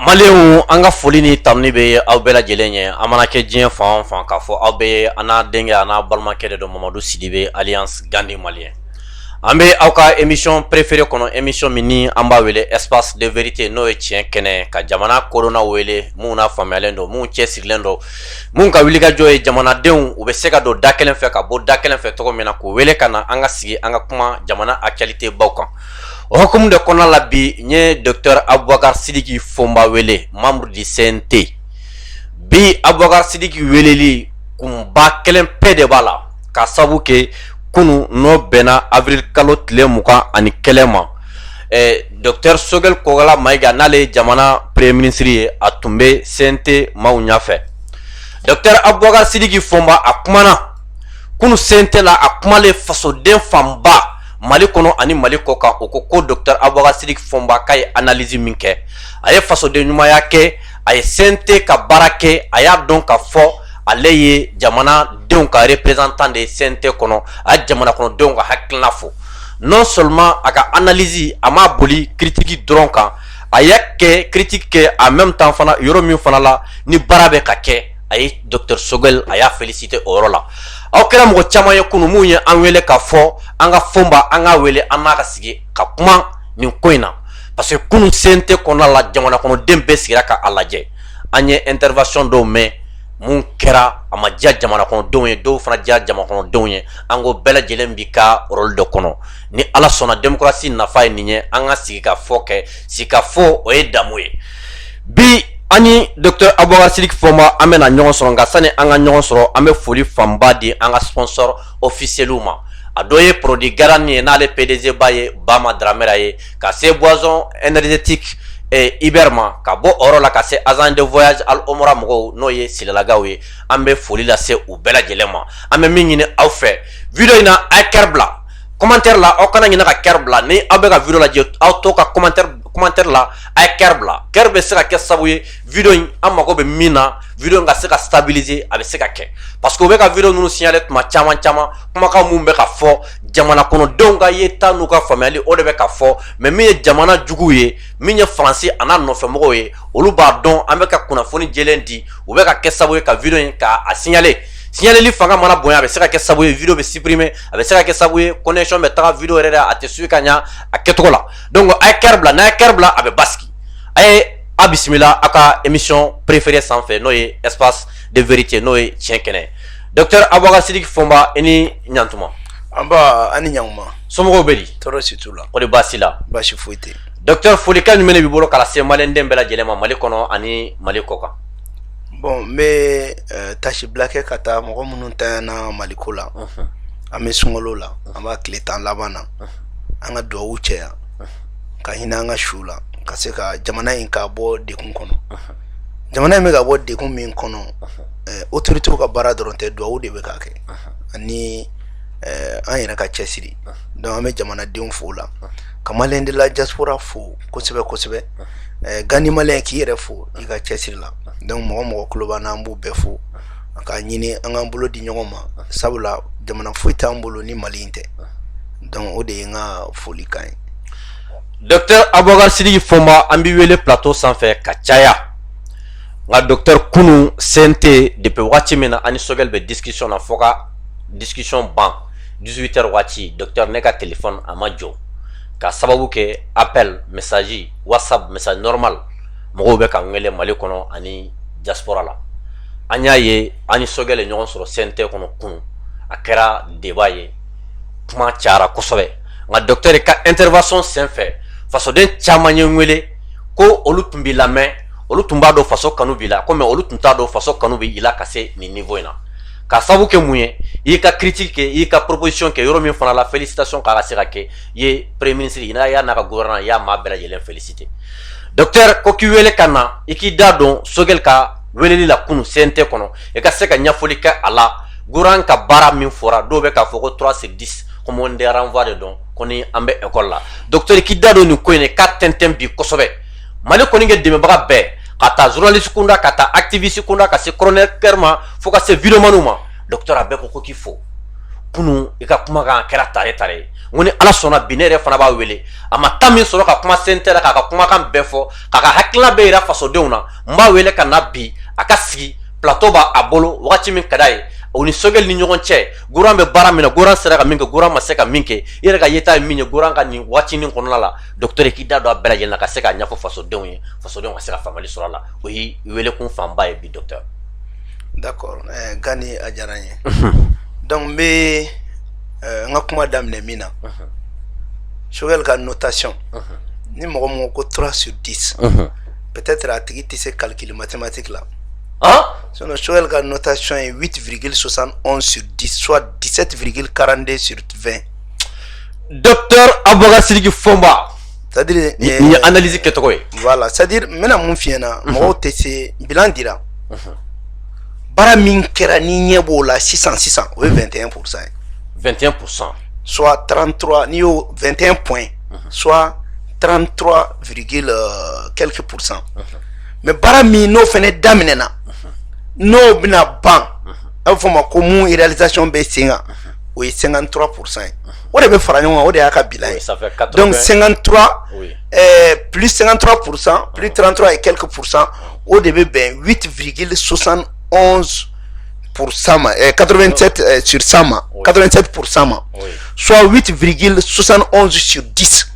Maliyɛnw an ka foli ni tanuni bɛ aw bɛɛ lajɛlen ye a mana kɛ diɲɛ fan o fan k'a fɔ aw bɛɛ ye an n'a denkɛ a n'a balimakɛ de don Mamadu Sidibe alias Gandi Malien an bɛ aw ka émission préférée kɔnɔ émission min ni an b'a wele espace de vérité n'o ye tiɲɛ kɛnɛ ka jamana kodɔnnaw wele mun n'a faamuyalen don mun cɛsirilen don mun ka wulikajɔ ye jamanadenw u bɛ se ka don da kelen fɛ ka bɔ da kelen fɛ cogo min na k'o wele ka na an ka sigi an ka kuma jamana actualité baw kan. O hukumu de kɔnɔna la bi n ye Dr Abubakar Sidiki Fonba wele membre du CNT bi Abubakar Sidiki weleli kunba kelen pe de b'a la ka sabu kɛ kunu n'o bɛnna avril kalo tile 21 ma Dr Sogel Kogala Mayiga n'ale ye jamana premier ministre ye a tun bɛ CNT maaw ɲɛfɛ. Dr Abubakar Sidiki Fonba a kumana kunu CNT la a kumalen fasoden fanba Mali kɔnɔ ani Mali kɔ kan o ko Dr Abubakar Sidiki Fonba k'a ye analyse min kɛ a ye fasoden ɲumanya kɛ a ye CNT ka baara kɛ a y'a dɔn ka fɔ ale ye jamanadenw ka représentant de CNT kɔnɔ a ye jamana kɔnɔdenw ka hakilina fɔ non seulement a ka analyse a ma boli critique dɔrɔn kan a y'a kɛ critique kɛ en même temps fana yɔrɔ min fana la ni baara bɛ ka kɛ a ye Dr Sogel a y'a félicité o yɔrɔ la. Aw kɛra mɔgɔ caman ye kunu mun ye an wele ka fɔ an ka Fonba an ka wele an n'a ka sigi ka kuma nin ko in na parce que kunu CNT kɔnɔna la jamana kɔnɔden bɛɛ sigira ka a lajɛ an ye intervention dɔw mɛn mun kɛra a ma diya jamana kɔnɔdenw ye dɔw fana diya jamana kɔnɔdenw ye an ko bɛɛ lajɛlen bi ka rôle dɔ kɔnɔ ni Ala sɔnna démocratie nafa ye nin ye an ka sigi ka fɔ kɛ sigi ka fɔ o ye damu ye bi ani Dr Abubakar Sidiki Fonba an bɛna ɲɔgɔn sɔrɔ nka sani an ka ɲɔgɔn sɔrɔ an bɛ foli fanba di an ka sponsor officiels ma a dɔ ye produit Garant ye n'ale PDG ba ye Bama Dramera ye ka se boisson énergétique Iber ma ka bɔ o yɔrɔ la ka se agent de voyage Al Omra mɔgɔw n'o ye Silelakaw ye an bɛ foli lase u bɛɛ lajɛlen ma an bɛ min ɲini aw fɛ video in na a ye cœur bila commentaire la aw kana ɲinɛ ka cœur bila ni aw bɛ ka video lajɛ aw to ka commentaire la a ye cœur bila cœur bɛ se ka kɛ sababu ye video in an mago bɛ min na video in ka se ka stabiliser a bɛ se ka kɛ parce que u bɛ ka video ninnu signaler tuma caman kumakan mun bɛ ka fɔ jamana kɔnɔdenw ka yeta n'u ka faamuyali o de bɛ ka fɔ mais min ye jamana jugu ye min ye faransi a n'a nɔfɛmɔgɔw ye olu b'a dɔn an bɛ ka kunnafoni jɛlen di u bɛ ka kɛ sababu ye ka video in ka a signaler signaleli fanga mana bonya a bɛ se ka kɛ sababu ye video bɛ supprimer a bɛ se ka kɛ sababu ye connexion bɛ taga video yɛrɛ a tɛ suit ka ɲa a kɛcogo la donc a ye cœur bila n'a ye cœur bila a bɛ basigi a ye a bisimila a ka émission préférée sanfɛ n'o ye espace de vérité n'o ye tiɲɛ kɛnɛ Dr Abubakar Sidiki Fonba i ni ɲantuma anba ani ɲankuma somɔgɔw bɛ di tɔɔrɔ si t'u la o de baasi la baasi foyi tɛ Docteur folikan jumɛn de b'i bolo k'a se maliyɛnden bɛɛ lajɛlen ma Mali kɔnɔ ani Mali kɔ kan bon n bɛ tasi bila kɛ ka taa mɔgɔ minnu tanyana Maliko la an bɛ sunkalo la an b'a tile 10 laban na an ka duwawu cɛya ka hinɛ an ka su la ka se ka jamana in ka bɔ degun kɔnɔ jamana in bɛ ka bɔ degun min kɔnɔ autorités ka baara dɔrɔn tɛ duwawu de bɛ ka kɛ ani an yɛrɛ ka cɛsiri donc an bɛ jamanadenw fo la ka maliyɛn de la diaspora fo kosɛbɛ kosɛbɛ Gandi Malien k'i yɛrɛ fo i ka cɛsiri la donc mɔgɔ kulo b'an na an b'u bɛɛ fo ka ɲini an k'an bolo di ɲɔgɔn ma sabula jamana foyi t'an bolo ni Mali in tɛ donc o de ye n ka folikan ye. Dr Abubakar Sidiki Fonba an b'i wele plateau sanfɛ ka caya nka Dr kunu CNT depuis waati min na ani Sogel bɛ discussion na fo ka discussion ban 18h waati Dr ne ka téléphone a ma jɔ ka sababu kɛ appel message WhatsApp message normal mɔgɔw bɛ ka wele Mali kɔnɔ ani diaspora la an y'a ye ani Sogel ye ɲɔgɔn sɔrɔ CNT kɔnɔ kunu a kɛra débat ye kuma cayara kosɛbɛ nka Dr ka intervention senfɛ fasoden caman ye wele ko olu tun b'i lamɛn olu tun b'a dɔn faso kanu b'i la ko mais olu tun t'a dɔn faso kanu b'i la ka se nin niveau in na ka sababu kɛ mun ye i ka critique kɛ i ka proposition kɛ yɔrɔ min fana la félicitation k'a ka se ka kɛ i ye premier ministre i y'a n'a ka gouvernement i y'a maa bɛɛ lajɛlen félicité Docteur ko k'i wele ka na i k'i da dɔn Sogel ka weleli la kunu CNT kɔnɔ i ka se ka ɲɛfɔli kɛ a la gouvernement ka baara min fɔra dɔw bɛ k'a fɔ ko 3/10 comme on dit renvoi de don ko ni an bɛ école la Docteur k'i da dɔn nin ko in k'a tɛntɛn bi kosɛbɛ Mali kɔni kɛ dɛmɛbaga bɛɛ ka taa journaliste kunda ka taa activiste kunda ka se chroniqueur ma fo ka se videoman ma Docteur a bɛɛ ko k'i fo kunu I ka kuma kan kɛra tare ngoni ala sɔnna bi ne yɛrɛ fana b'a wele a ma temps min sɔrɔ ka kuma sentɛ la k'a ka kumakan bɛɛ fɔ k'a ka hakilina bɛɛ yira fasodenw na n b'a wele ka na bi a ka sigi plateau b'a a bolo wagati min ka d'a ye o ni Sogɛl ni ɲɔgɔn cɛ Goran bɛ baara min na Goran sera ka min kɛ Goran ma se ka min kɛ i yɛrɛ ka yeta ye min ye Goran ka nin wagati nin kɔnɔna la docteur k'i da don a bɛɛ lajɛlen na ka se k'a ɲɛfɔ fasodenw ye fasodenw ka se ka faamuyali sɔrɔ a la o ye welekun fanba ye bi docteur. D'accord Gani a diyara n ye donc n bɛ n ka kuma daminɛ min na Sogɛl ka notation ni mɔgɔ min ko 3/10 peut-être a tigi tɛ se calcul mathématique la sinon Sogɛl ka notation est 8,71/10 soit 17,42/20. Docteur Aboubakar Sidiki Fomba c'est-à-dire ni ye analyse kɛcogo ye voilà c'est-à-dire n bɛna mun f'i ɲɛna mɔgɔw tɛ se bilan dira baara min kɛra ni ɲɛ b'o la sisan o ye 21% ye 21% soit 33 n'i y'o 21 points soit 33, quelques pourcents mais baara min n'o fana daminɛna n'o bɛna ban a bɛ fɔ o ma ko mun réalisation bɛ sen kan o ye 53% ye o de bɛ fara ɲɔgɔn kan o de y'a ka bilan ye donc 53 plus 53% plus 33 et quelques pourcents o de bɛ bɛn 8,71% ma 87 sur 100 ma 87% ma soit 8,71/10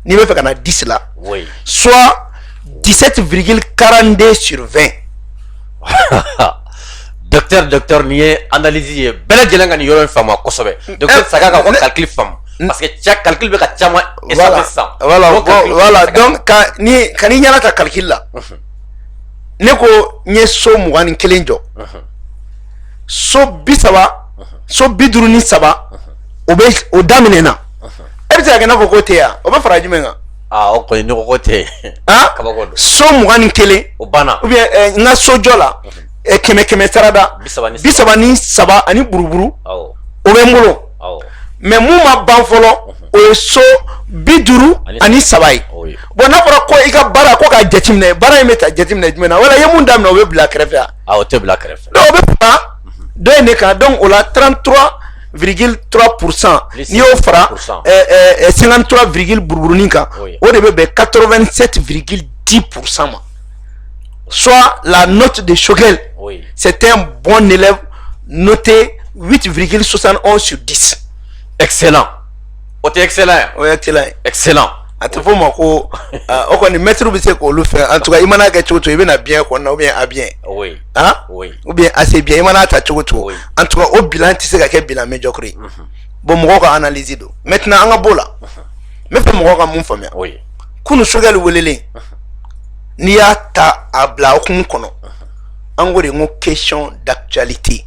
n'i bɛ fɛ ka na 10 la soit 17,42/20. Docteur ni ye analyse ye bɛɛ lajɛlen ka nin yɔrɔ in faamu kosɛbɛ docteur Saga ka ko calcul faamu parce que calcul bɛ ka caman échappé sisan voilà donc ka n'i ɲɛna ta calcul la ne ko n ye so 21 jɔ so 30 so 53 o daminɛna e bɛ se ka kɛ n'a fɔ k'o tɛ yan o bɛ fara jumɛn kan o kɔni ne ko ko tɛ kabako don so 21 o banna ou bien n ka so jɔ la kɛmɛ sarada 33 ani buruburu o bɛ n bolo mais mun ma ban fɔlɔ o ye so 53 ye bon n'a fɔra ko i ka baara ko k'a jateminɛ baara in bɛ ta jateminɛ jumɛn na wala i ye mun daminɛ o bɛ bila kɛrɛfɛ yan o tɛ bila kɛrɛfɛ donc o bɛ fara dɔ in de kan donc o la 33,3% n'i y'o fara 53, buruburunin kan o de bɛ bɛn 87,10% ma soit la note de Sogɛl c'est un bon élève noté 8,71/10. Excellent. O tɛ excellent o ye excellent ye excellent a tɛ fɔ o ma ko o kɔni maître bɛ se k'olu fɛ en tout cas i mana kɛ cogo o cogo i bɛna bien kɔnɔna ou bien à bien ou bien assez bien i mana ta cogo o cogo en tout cas o bilan tɛ se ka kɛ bilan médiocre ye bon mɔgɔw ka analyse don maintenant an ka b'o la n bɛ fɛ mɔgɔw ka mun faamuya kunu Sogɛl welelen n'i y'a ta a bila hukumu kɔnɔ an ko de n ko question d'actualité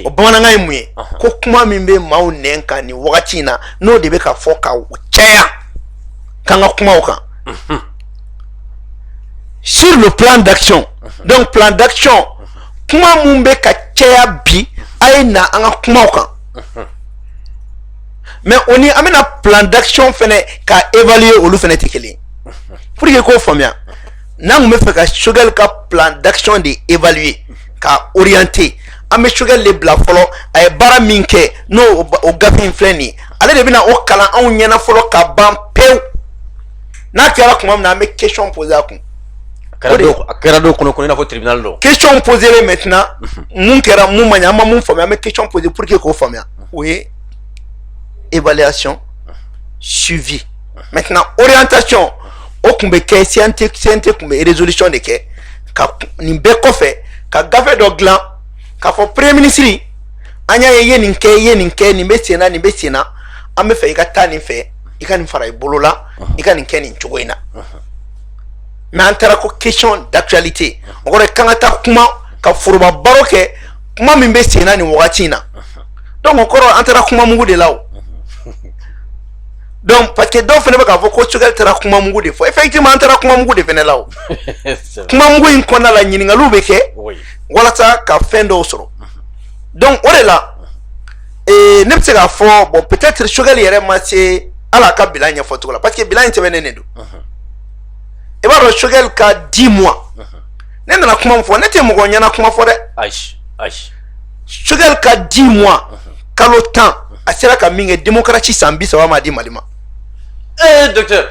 o bamanankan ye mun ye ko kuma min bɛ maaw nɛn kan nin wagati in na n'o de bɛ ka fɔ ka caya k'an ka kumaw kan sur le plan d'action donc plan d'action kuma mun bɛ ka caya bi a ye na an ka kumaw kan mais o ni an bɛna plan d'action fɛnɛ ka évaluer olu fɛnɛ tɛ kelen ye pour que k'o faamuya n'an kun bɛ fɛ ka Sogɛl ka plan d'action de évaluer ka orienter an bɛ Sogɛl de bila fɔlɔ a ye baara min kɛ n'o o gafe in filɛ nin ye ale de bɛna o kalan anw ɲɛna fɔlɔ ka ban pewu n'a kɛra tuma min na an bɛ question poser a kun a kɛra dɔw kɔnɔ ko i n'a fɔ tribunal don question poser maintenant mun kɛra mun ma ɲɛ an ma mun faamuya an bɛ question poser pour que k'o faamuya o ye évaluation suivi maintenant orientation o kun bɛ kɛ CNT kun bɛ résolution de kɛ ka nin bɛɛ kɔfɛ ka gafe dɔ dilan k'a fɔ premier ministre an y'a ye i ye nin kɛ nin bɛ sen na nin bɛ sen na an bɛ fɛ i ka taa nin fɛ i ka nin fara i bolo la i ka nin kɛ nin cogo in na mais an taara ko question d'actualité o kɔrɔ ye k'an ka taa kuma ka foroba baro kɛ kuma min bɛ sen na nin wagati in na donc o kɔrɔ an taara kuma mugu de la o donc parce que dɔw fɛnɛ bɛ k'a fɔ ko Sogɛl taara kuma mugu de fɔ effectivement an taara kuma mugu de fɛnɛ la o kuma mugu in kɔnɔna la ɲininkaliw bɛ kɛ walasa ka fɛn dɔw sɔrɔ donc o de la ne bɛ se k'a fɔ bon peut-être Sogɛl yɛrɛ ma se hali a ka bilan ɲɛfɔcogo la parce que bilan in sɛbɛnnen de don i b'a dɔn Sogɛl ka 10 mois ne nana kuma min fɔ ne tɛ mɔgɔ ɲɛna kuma fɔ dɛ ayi Sogɛl ka 10 mois kalo 10 a sera ka min kɛ démocratie san 30 ma di Mali ma. Docteur.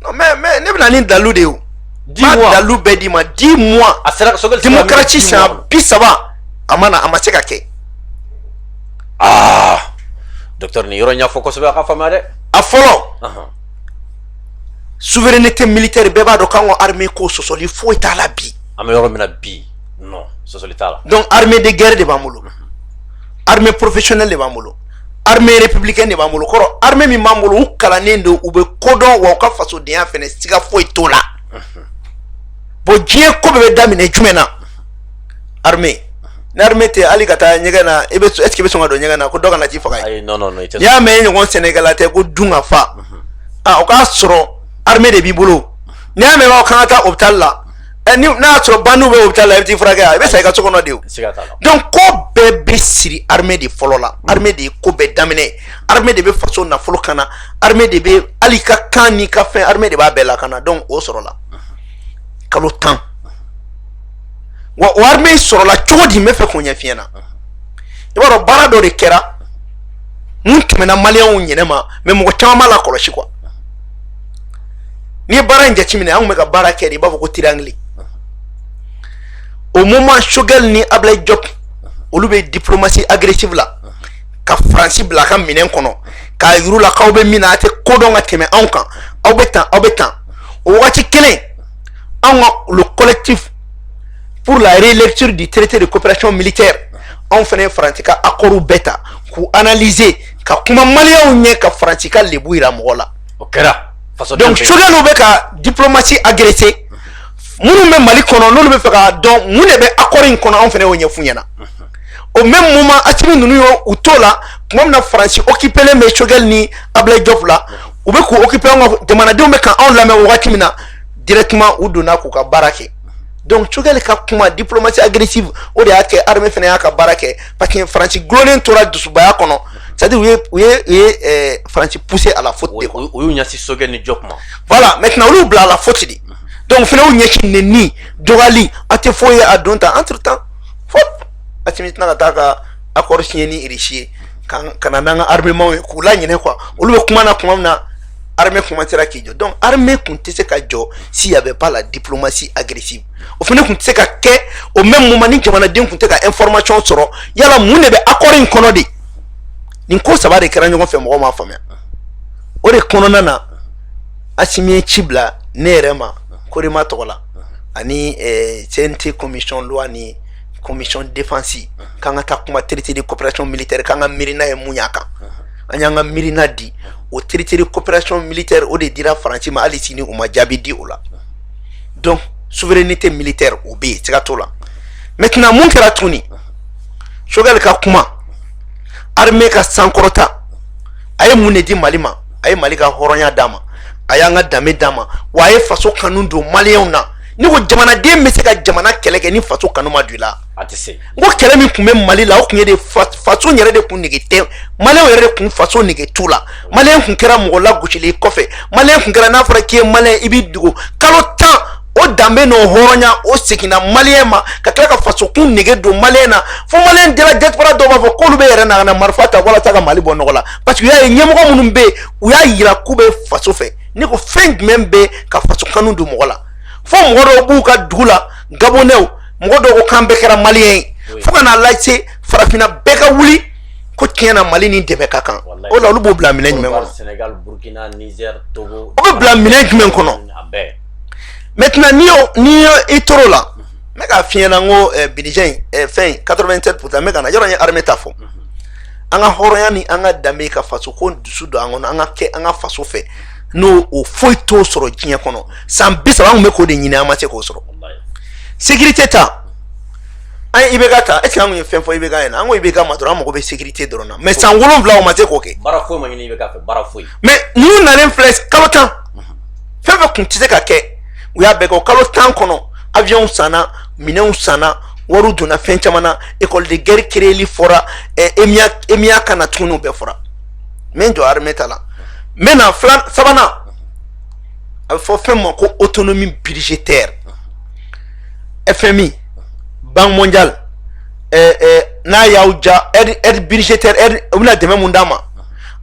Non mais ne bɛna ni dalu de yo. 10 mois. Dalu bɛɛ di ma 10 mois. A sera démocratie san 30 a ma se ka kɛ. Docteur ni yɔrɔ ɲa fɔ kosɛbɛ a ka faamuya dɛ. A fɔlɔ. Souveraineté militaire bɛɛ b'a dɔn k'an ka armée ko sɔsɔli foyi t'a la bi. An bɛ yɔrɔ min na bi non sɔsɔli t'a la. Donc armée de guerre de b'an bolo. Armée professionnelle de b'an bolo. Armée républicaine de b'an bolo. Kɔrɔ armée min b'an bolo u kalannen don u bɛ kodɔn wa u ka fasodenya fɛnɛ siga foyi t'o la. Bon diɲɛ ko bɛɛ bɛ daminɛ jumɛn na? Armée. Ni armée tɛ hali ka taa ɲɛgɛn na est ce que i bɛ sɔn ka don ɲɛgɛn na ko dɔ kana t'i faga ye. Ayi non i tɛ. N'i y'a mɛn ɲɔgɔn Sénégal tɛ ko dun ka fa. O k'a sɔrɔ armée de b'i bolo. N'i y'a mɛn k'aw kan ka taa hôpital la. N'a y'a sɔrɔ bandiw bɛ hôpital la i bɛ t'i furakɛ a i bɛ sa i ka so kɔnɔ de o. Donc ko bɛɛ bɛ siri armée de fɔlɔ la. Armée de ye ko bɛɛ daminɛ. Armée de bɛ faso nafolo kana. Armée de bɛ hali ka kan n'i ka fɛn armée de b'a bɛɛ lakana. Donc o sɔrɔla. Kalo 10. Wa o armée sɔrɔla cogo di n bɛ fɛ k'o ɲɛf'i ɲɛna. I b'a dɔn baara dɔ de kɛra mun tɛmɛna maliyɛnw ɲɛnɛ ma mais mɔgɔ caman b'a la kɔlɔsi quoi. N'i ye baara in jateminɛ an kun bɛ ka baara kɛ de i b'a fɔ ko triangle. Au moment Choguel ni Ablaye Diop olu bɛ diplomatie agressive la ka France bila a ka minɛn kɔnɔ k'a yir'u la k'aw bɛ min na a tɛ ko dɔn ka tɛmɛ anw kan aw bɛ tan o wagati kelen anw ka le collectif pour la rélecture du traité de coopération militaire anw fana ye Faransi ka accord bɛɛ ta k'u analyser ka kuma maliyɛnw ɲɛ ka Faransi ka lebu yira mɔgɔ la. O kɛra. Donc Choguel bɛ ka diplomatie agresser minnu bɛ Mali kɔnɔ n'olu bɛ fɛ k'a dɔn mun de bɛ accord in kɔnɔ anw fana y'o ɲɛf'u ɲɛna. Au même moment Assimi ninnu y'u to la tuma min na Faransi occupelen bɛ Choguel ni Ablaye Diop la u bɛ k'u occuper an ka jamanadenw bɛ ka anw lamɛn wagati min na directement u donna k'u ka baara kɛ. Donc Choguel ka kuma diplomatie agressive o de y'a kɛ armée fana y'a ka baara kɛ parce que Faransi gulonnen tora dusubaya kɔnɔ c'est-à-dire u ye Faransi poussé à la faute de quoi. U y'u ɲɛsin Choguel ni Diop ma. Voilà maintenant olu bila à la faute de. Donc fana y'u ɲɛsin nɛni dɔgɔyali a tɛ foyi ye a don ta entre temps faute Assimi tɛna ka taa ka accord signé ni Russie ye ka na n'an ka armement ye k'u laɲinɛ quoi olu bɛ kuma na tuma min na armée commencera k'i jɔ donc armée kun tɛ se ka jɔ s'il y avait pas la diplomatie agressive o fana kun tɛ se ka kɛ au même moment ni jamanaden kun tɛ ka information sɔrɔ yala mun de bɛ accord in kɔnɔ de nin ko saba de kɛra ɲɔgɔn fɛ mɔgɔw m'a faamuya o de kɔnɔna na Assimi ye ci bila ne yɛrɛ ma Korema tɔgɔ la ani CNT commission loi ni commission défense k'an ka taa kuma traité de coopération militaire k'an ka miirina ye mun y'a kan an y'an ka miirina di o traité de coopération militaire o de dira Faransi ma hali sini u ma jaabi di o la donc souveraineté militaire o bɛ yen siga t'o la maintenant mun kɛra tuguni Choguel ka kuma armée ka sankɔrɔta a ye mun de di Mali ma a ye Mali ka hɔrɔnya d'a ma a y'an ka danbe d'a ma wa a ye faso kanu don maliyɛnw na ni ko jamanaden bɛ se ka jamana kɛlɛ kɛ ni faso kanu ma don i la a tɛ se n ko kɛlɛ min tun bɛ Mali la o tun ye de faso yɛrɛ de kun nege tɛ maliyɛnw yɛrɛ de kun faso nege t'u la maliyɛn kun kɛra mɔgɔ lagosili kɔfɛ maliyɛn kun kɛra n'a fɔra k'i ye maliyɛn i b'i dogo kalo 10 o danbe n'o hɔrɔnya o seginna maliyɛn ma ka tila ka faso kun nege don maliyɛn na fo maliyɛn dira diaspora dɔw b'a fɔ k'olu bɛ yɛrɛ na ka na marifa ta walasa ka Mali bɔ nɔgɔ la parce que u y'a ye ɲɛmɔgɔ minnu bɛ yen u y'a yira k'u bɛ faso fɛ ne ko fɛn jumɛn bɛ ka faso kanu don mɔgɔ la fo mɔgɔ dɔw b'u ka dugu la Gabonais mɔgɔ dɔw ko k'an bɛɛ kɛra maliyɛn ye fo ka n'a lase farafinna bɛɛ ka wuli ko tiɲɛ na Mali ni dɛmɛ ka kan o la olu b'o bila minɛn jumɛn kɔnɔ Sénégal Burkina Niger Togo o bɛ bila minɛn jumɛn kɔnɔ maintenant n'i ye i tor'o la n bɛ k'a f'i ɲɛna n ko budget in fɛn 87% n bɛ ka na yɔrɔ n ye armée ta fɔ an ka hɔrɔnya ni an ka danbe ka faso ko dusu don an kɔnɔ an ka kɛ an ka faso fɛ n'o o foyi t'o sɔrɔ diɲɛ kɔnɔ san 30 an kun bɛ k'o de ɲini an ma se k'o sɔrɔ sécurité ta an ye IBK ta est-ce que an kun ye fɛn fɔ IBK ɲɛna an ko IBK ma dɔrɔn an mago bɛ sécurité dɔrɔn na mais san 7 o ma se k'o kɛ baara foyi ma ɲini IBK fɛ baara foyi mais ninnu nalen filɛ kalo 10 fɛn fɛn kun tɛ se ka kɛ u y'a bɛɛ kɛ o kalo 10 kɔnɔ avion sanna minɛnw sanna wariw donna fɛn caman na école de guerre créeli fɔra EMIA kana tuguni o bɛɛ fɔra n bɛ n jɔ armée ta la n bɛ na sabanan a bɛ fɔ fɛn ma ko autonomie budgétaire FMI Banque mondiale n'a y'aw ja aide budgétaire aide o bɛna dɛmɛ mun d'a ma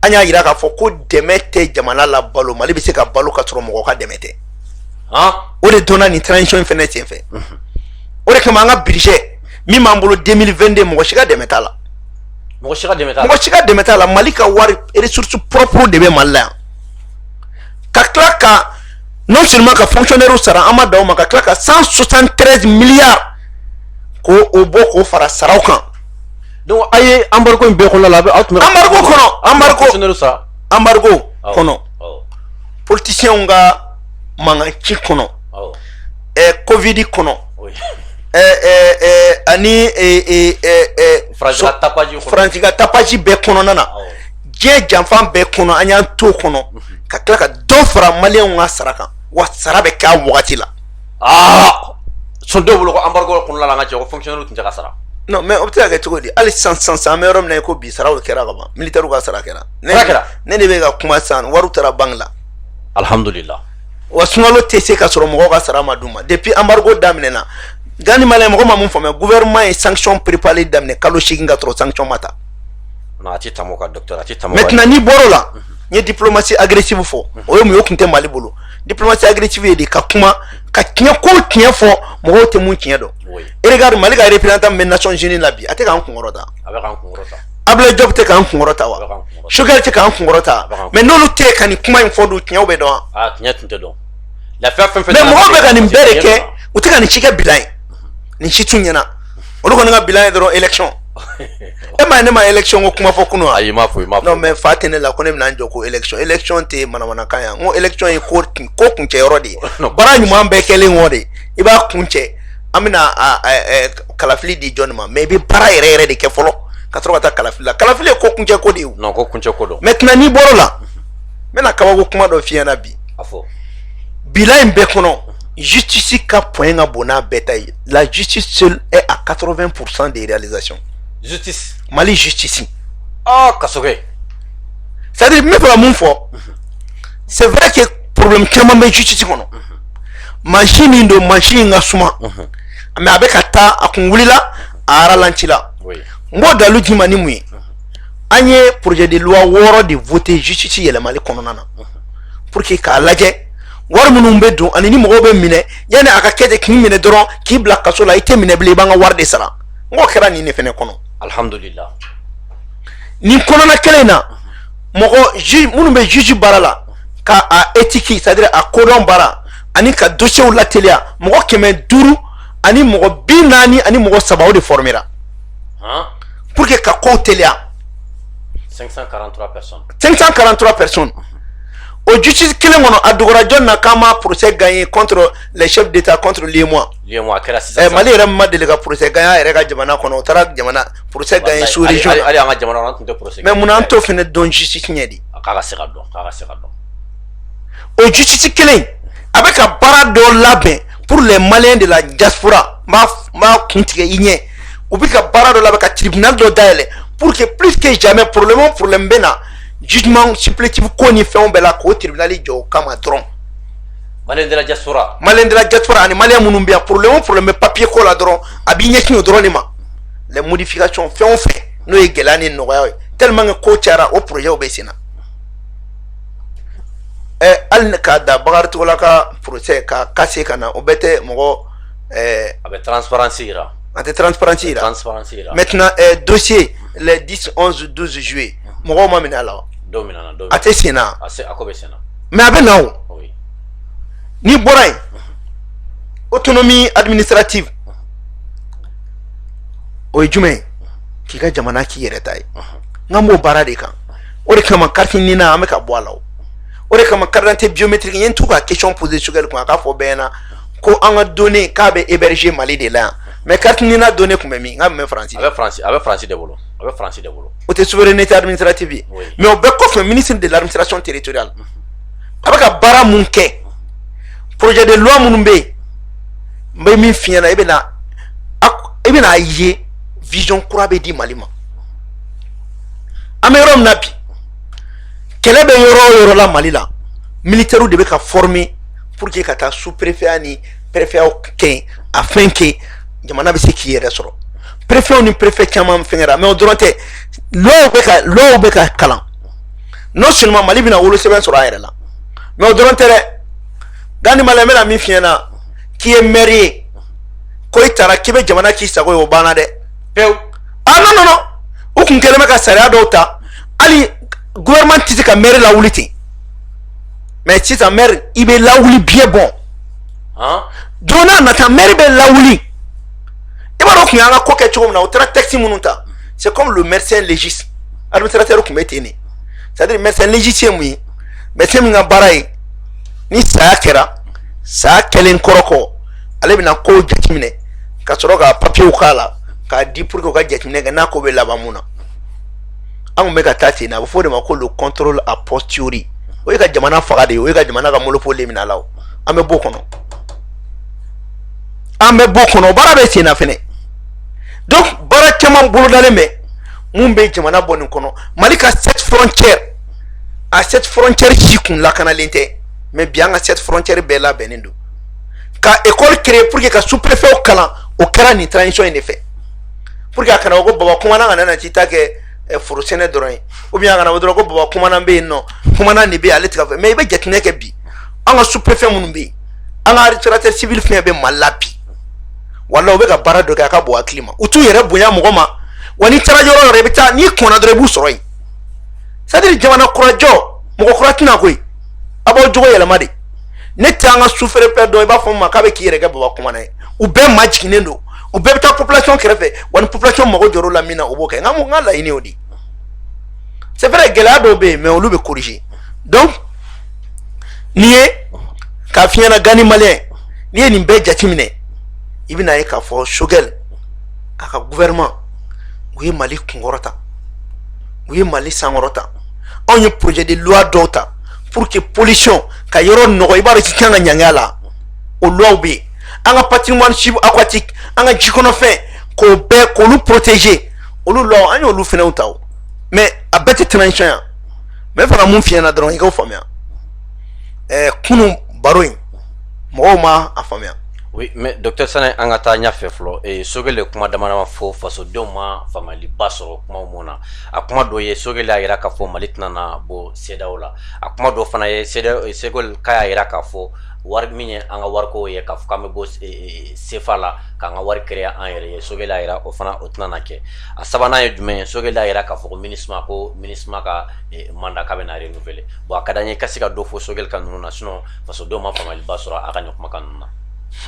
an y'a yira k'a fɔ ko dɛmɛ tɛ jamana la balo Mali bɛ se ka balo ka sɔrɔ mɔgɔ ka dɛmɛ tɛ o de donna nin transition fɛnɛ senfɛ o de kama an ka budget min b'an bolo 2022 mɔgɔ si ka dɛmɛ t'a la mɔgɔ si ka dɛmɛ t'a la Mali ka wari ressources propres de bɛ Mali la yan ka tila ka non seulement ka fonctionnaire sara an ma da o ma ka tila ka 173 milliards ko o bɔ k'o fara saraw kan donc a ye embargo in bɛɛ kɔnɔna la aw tun bɛ embargo kɔnɔ politiciens ka mankan ci kɔnɔ covid kɔnɔ ani faransi ka tapaji bɛɛ kɔnɔna na diɲɛ janfan bɛɛ kɔnɔ an y'an to kɔnɔ ka tila ka dɔ fara maliyɛnw ka sara kan wa sara bɛ kɛ a wagati la son dɔw bolo ko embargo kɔnɔna la an ka cɛ ko fonctionnaire tun tɛ ka sara non mais o bɛ se ka kɛ cogo di hali sisan an bɛ yɔrɔ min na ko bi saraw kɛra ka ban militaires ka sara kɛra ne de bɛ ka kuma sisan wariw taara banque la alhamdulillah wa sunkalo tɛ se ka sɔrɔ mɔgɔw ka sara ma d'u ma depuis embargo daminɛna Gani maliyɛn mɔgɔ ma mun faamuya gouvernement ye sanction préparée daminɛ kalo 8 ka sɔrɔ sanction ma ta non a tɛ tɛmɛ o kan docteur a tɛ tɛmɛ o kan maintenant n'i bɔr'o la n ye diplomatie agressive fɔ o ye mun ye o tun tɛ Mali bolo diplomatie agressive ye de ka kuma ka tiɲɛ ko tiɲɛ fɔ mɔgɔw tɛ mun tiɲɛ dɔn regarde Mali ka représentant bɛ Nations Unies la bi a tɛ k'an kunkɔrɔta Abdoulaye Diop tɛ k'an kunkɔrɔta wa Choguel tɛ k'an kunkɔrɔta mais n'olu tɛ ka nin kuma in fɔ dun tiɲɛw bɛ dɔn wa tiɲɛ tun tɛ dɔn mais mɔgɔw bɛ ka nin bɛɛ de kɛ u tɛ ka nin ci kɛ bilan ye nin si t'u ɲɛna olu kɔni ka bilan ye dɔrɔn élection e ma ye ne ma élection ko kuma fɔ kunun wa ayi ma fɔ non mais fa tɛ ne la ko ne bɛna n jɔ ko élection tɛ manamanakan yan n ko élection ye ko kuncɛ yɔrɔ de ye baara ɲuman bɛɛ kɛlen kɔ de i b'a kuncɛ an bɛna kalafili di jɔn ma mais i bɛ baara yɛrɛ yɛrɛ de kɛ fɔlɔ ka sɔrɔ ka taa kalafili la kalafili ye ko kuncɛ ko de ye non ko kuncɛ ko don maintenant n'i bɔr'o la n bɛna kabako kuma dɔ f'i ɲɛna bi a fɔ bilan in bɛɛ kɔnɔ justice ka point ka bon n'a bɛɛ ta ye la justice seule est à 80% des réalisations justice Mali justice kasɔkɛ c'est-à-dire n bɛ fɛ ka mun fɔ c'est vrai que problème caman bɛ justice kɔnɔ mansin min don mansin ka suma mais a bɛ ka taa a kun wulila a ralentit la n b'o dalu d'i ma ni mun ye an ye projet de loi 6 de voter justice yɛlɛmali kɔnɔna na pour que k'a lajɛ wari minnu bɛ don ani ni mɔgɔw bɛ minɛ yanni a ka kɛ de k'i minɛ dɔrɔn k'i bila kaso la i tɛ minɛ bilen i b'an ka wari de sara n k'o kɛra nin de fɛnɛ kɔnɔ alhamdulillah nin kɔnɔna kelen in na mɔgɔ minnu bɛ juge baara la ka a éthique c'est-à-dire a kodɔn baara ani ka dossiers lateliya mɔgɔ 500 ani mɔgɔ 40 ani mɔgɔ 3 o de formera pour que ka kow teliya 543 personnes au justice kelen kɔnɔ a dogora jɔn na k'an ma procès gagné contre les chefs d'état contre l'UEMOA Mali yɛrɛ ma deli ka procès gagné a yɛrɛ ka jamana kɔnɔ o taara jamana procès gagné sous région mais mun an t'o fɛnɛ dɔn justice ɲɛ di o justice kelen a bɛ ka baara dɔ labɛn pour les Maliens de la diaspora n b'a kun tigɛ i ɲɛ u bɛ ka baara dɔ labɛn ka tribunal dɔ dayɛlɛ pour que plus que jamais problème bɛ na jugement supplétif ko ni fɛnw bɛɛ la k'o tribunal jɔ o kama dɔrɔn Maliens de la diaspora ani Maliens minnu bɛ yan problème bɛ papier ko la dɔrɔn a b'i ɲɛsin o dɔrɔn de ma les modifications fɛn o fɛn n'o ye gɛlɛya ni nɔgɔya ye tellement que ko cayara o projet bɛ sen na hali k'a da Bakari Togola ka procès ka se ka na o bɛɛ tɛ mɔgɔ a bɛ transparence yira a tɛ transparence yira maintenant dossier les 10 11 12 juillet mɔgɔw ma minɛ a la wa a tɛ sen na mais a bɛ na o n'i bɔra yen autonomie administrative o ye jumɛn ye k'i ka jamana k'i yɛrɛ ta ye n b'o baara de kan o de kama carte nina an bɛ ka bɔ a la o de kama carte d'identité biométrique n ye tout ka question poser Choguel kun a k'a fɔ bɛɛ ɲɛna ko an ka données k'a bɛ héberger Mali de la yan mais carte nina données kun bɛ min n k'a bɛ France a bɛ France de bolo o tɛ souveraineté administrative ye mais o bɛɛ kɔfɛ ministre de l'administration territoriale a bɛ ka baara mun kɛ projet de loi minnu bɛ yen n bɛ min f'i ɲɛna i bɛna ye vision kura bɛ di Mali ma an bɛ yɔrɔ min na bi kɛlɛ bɛ yɔrɔ o yɔrɔ la Mali la militaires de bɛ ka former pour que ka taa sous préfet ni préfet kɛ a fɛn kɛ jamana bɛ se k'i yɛrɛ sɔrɔ préfet ni préfet caman fengera mais o dɔrɔn tɛ lɔw bɛ ka kalan non seulement Mali bɛna wolo sɛbɛn sɔrɔ a yɛrɛ la mais o dɔrɔn tɛ dɛ Gandi Malien bɛna min f'i ɲɛna k'i ye maire ye ko i taara k'i bɛ jamana k'i sago ye o banna dɛ pewu non u kun kɛlen bɛ ka sariya dɔw ta hali gouvernement tɛ se ka maire lawuli ten mais sisan maire i bɛ lawuli bien bon don n'a nata maire bɛ lawuli i b'a dɔn kun y'an ka ko kɛ cogo min na o taara texte minnu ta c'est comme le médecin légiste administrateur kun bɛ ten de c'est-à-dire médecin légiste ye mun ye médecin min ka baara ye ni saya kɛra saya kɛlen kɔrɔ kɔ ale bɛna kow jateminɛ ka sɔrɔ ka papiyew k'a la k'a di pour que u ka jateminɛ kɛ n'a ko bɛ laban mun na an kun bɛ ka taa ten na a bɛ fɔ o de ma ko le contrôle a posteriori o ye ka jamana faga de ye o ye ka jamana ka monopole de minɛ a la o an bɛ b'o kɔnɔ baara bɛ sen na fɛnɛ donc baara caman bolodalen bɛ mun bɛ jamana bɔ nin kɔnɔ Mali ka cette frontière si kun lakanalen tɛ mais bi an ka cette frontière bɛɛ labɛnnen don ka école créer pour que ka sous-préfet kalan o kɛra nin transition in de fɛ pour que a kana ko baba kumana kana na ci ta kɛ foro sɛnɛ dɔrɔn ye ou bien a kana dɔrɔn ko baba kumana bɛ yen nɔ kumana nin bɛ yen ale tɛ ka fɛ mais i bɛ jateminɛ kɛ bi an ka sous-préfet minnu bɛ yen an ka administrateur civil fɛn bɛ Mali la bi wala u bɛ ka baara dɔ kɛ a ka bɔ hakili ma u t'u yɛrɛ bonya mɔgɔ ma wa ni taara yɔrɔ yɔrɔ i bɛ taa n'i kɔnna dɔrɔn i b'u sɔrɔ yen c'est-à-dire jamana kurajɔ mɔgɔ kura tɛna koyi a b'aw jogo yɛlɛma de ne tɛ an ka sous-préfet dɔn i b'a fɔ ma k'a bɛ k'i yɛrɛ kɛ baba kumana ye u bɛɛ majiginnen don u bɛɛ bɛ taa population kɛrɛfɛ wa ni population mago jɔr'o la min na o b'o kɛ n ka laɲini y'o de c'est vrai gɛlɛya dɔw bɛ yen mais olu bɛ corriger donc n'i ye k'a f'i ɲɛna Gandi Malien n'i ye nin bɛɛ jateminɛ i bɛna ye k'a fɔ Choguel a ka gouvernement u ye Mali kunkɔrɔta u ye Mali sankɔrɔta anw ye projet de loi dɔw ta pour que pollution ka yɔrɔ nɔgɔ i b'a dɔn k'i kan ka ɲangi a la o loi bɛ yen an ka patrimoine aquatique an ka ji kɔnɔfɛn k'olu protéger olu loi an y'olu fɛnɛw ta o mais a bɛɛ tɛ transition yan mais fana mun f'i ɲɛna dɔrɔn i k'o faamuya kunun baro in mɔgɔw ma a faamuya. Oui, mais docteur Sane an ka taa ɲɛfɛ fɔlɔ Choguel ye kuma damadama fɔ fasodenw ma faamuyaliba sɔrɔ kuma mun na a kuma dɔ ye Choguel y'a jira k'a fɔ Mali tɛna na bɔ CEDEAO la a kuma dɔ fana ye Choguel k'a y'a jira k'a fɔ wari min ye an ka wariko ye k'a fɔ k'an bɛ bɔ CFA la k'an ka wari créer an yɛrɛ ye Choguel y'a jira o fana o tɛna na kɛ a sabanan ye jumɛn ye Choguel y'a jira k'a fɔ ko MINUSMA ka mandat k'a bɛ na renouveler bon a ka d'an ye i ka se ka dɔ fɔ Choguel ka ninnu na sinon fasodenw ma faamuyaliba sɔrɔ a ka nin kumakan ninnu na.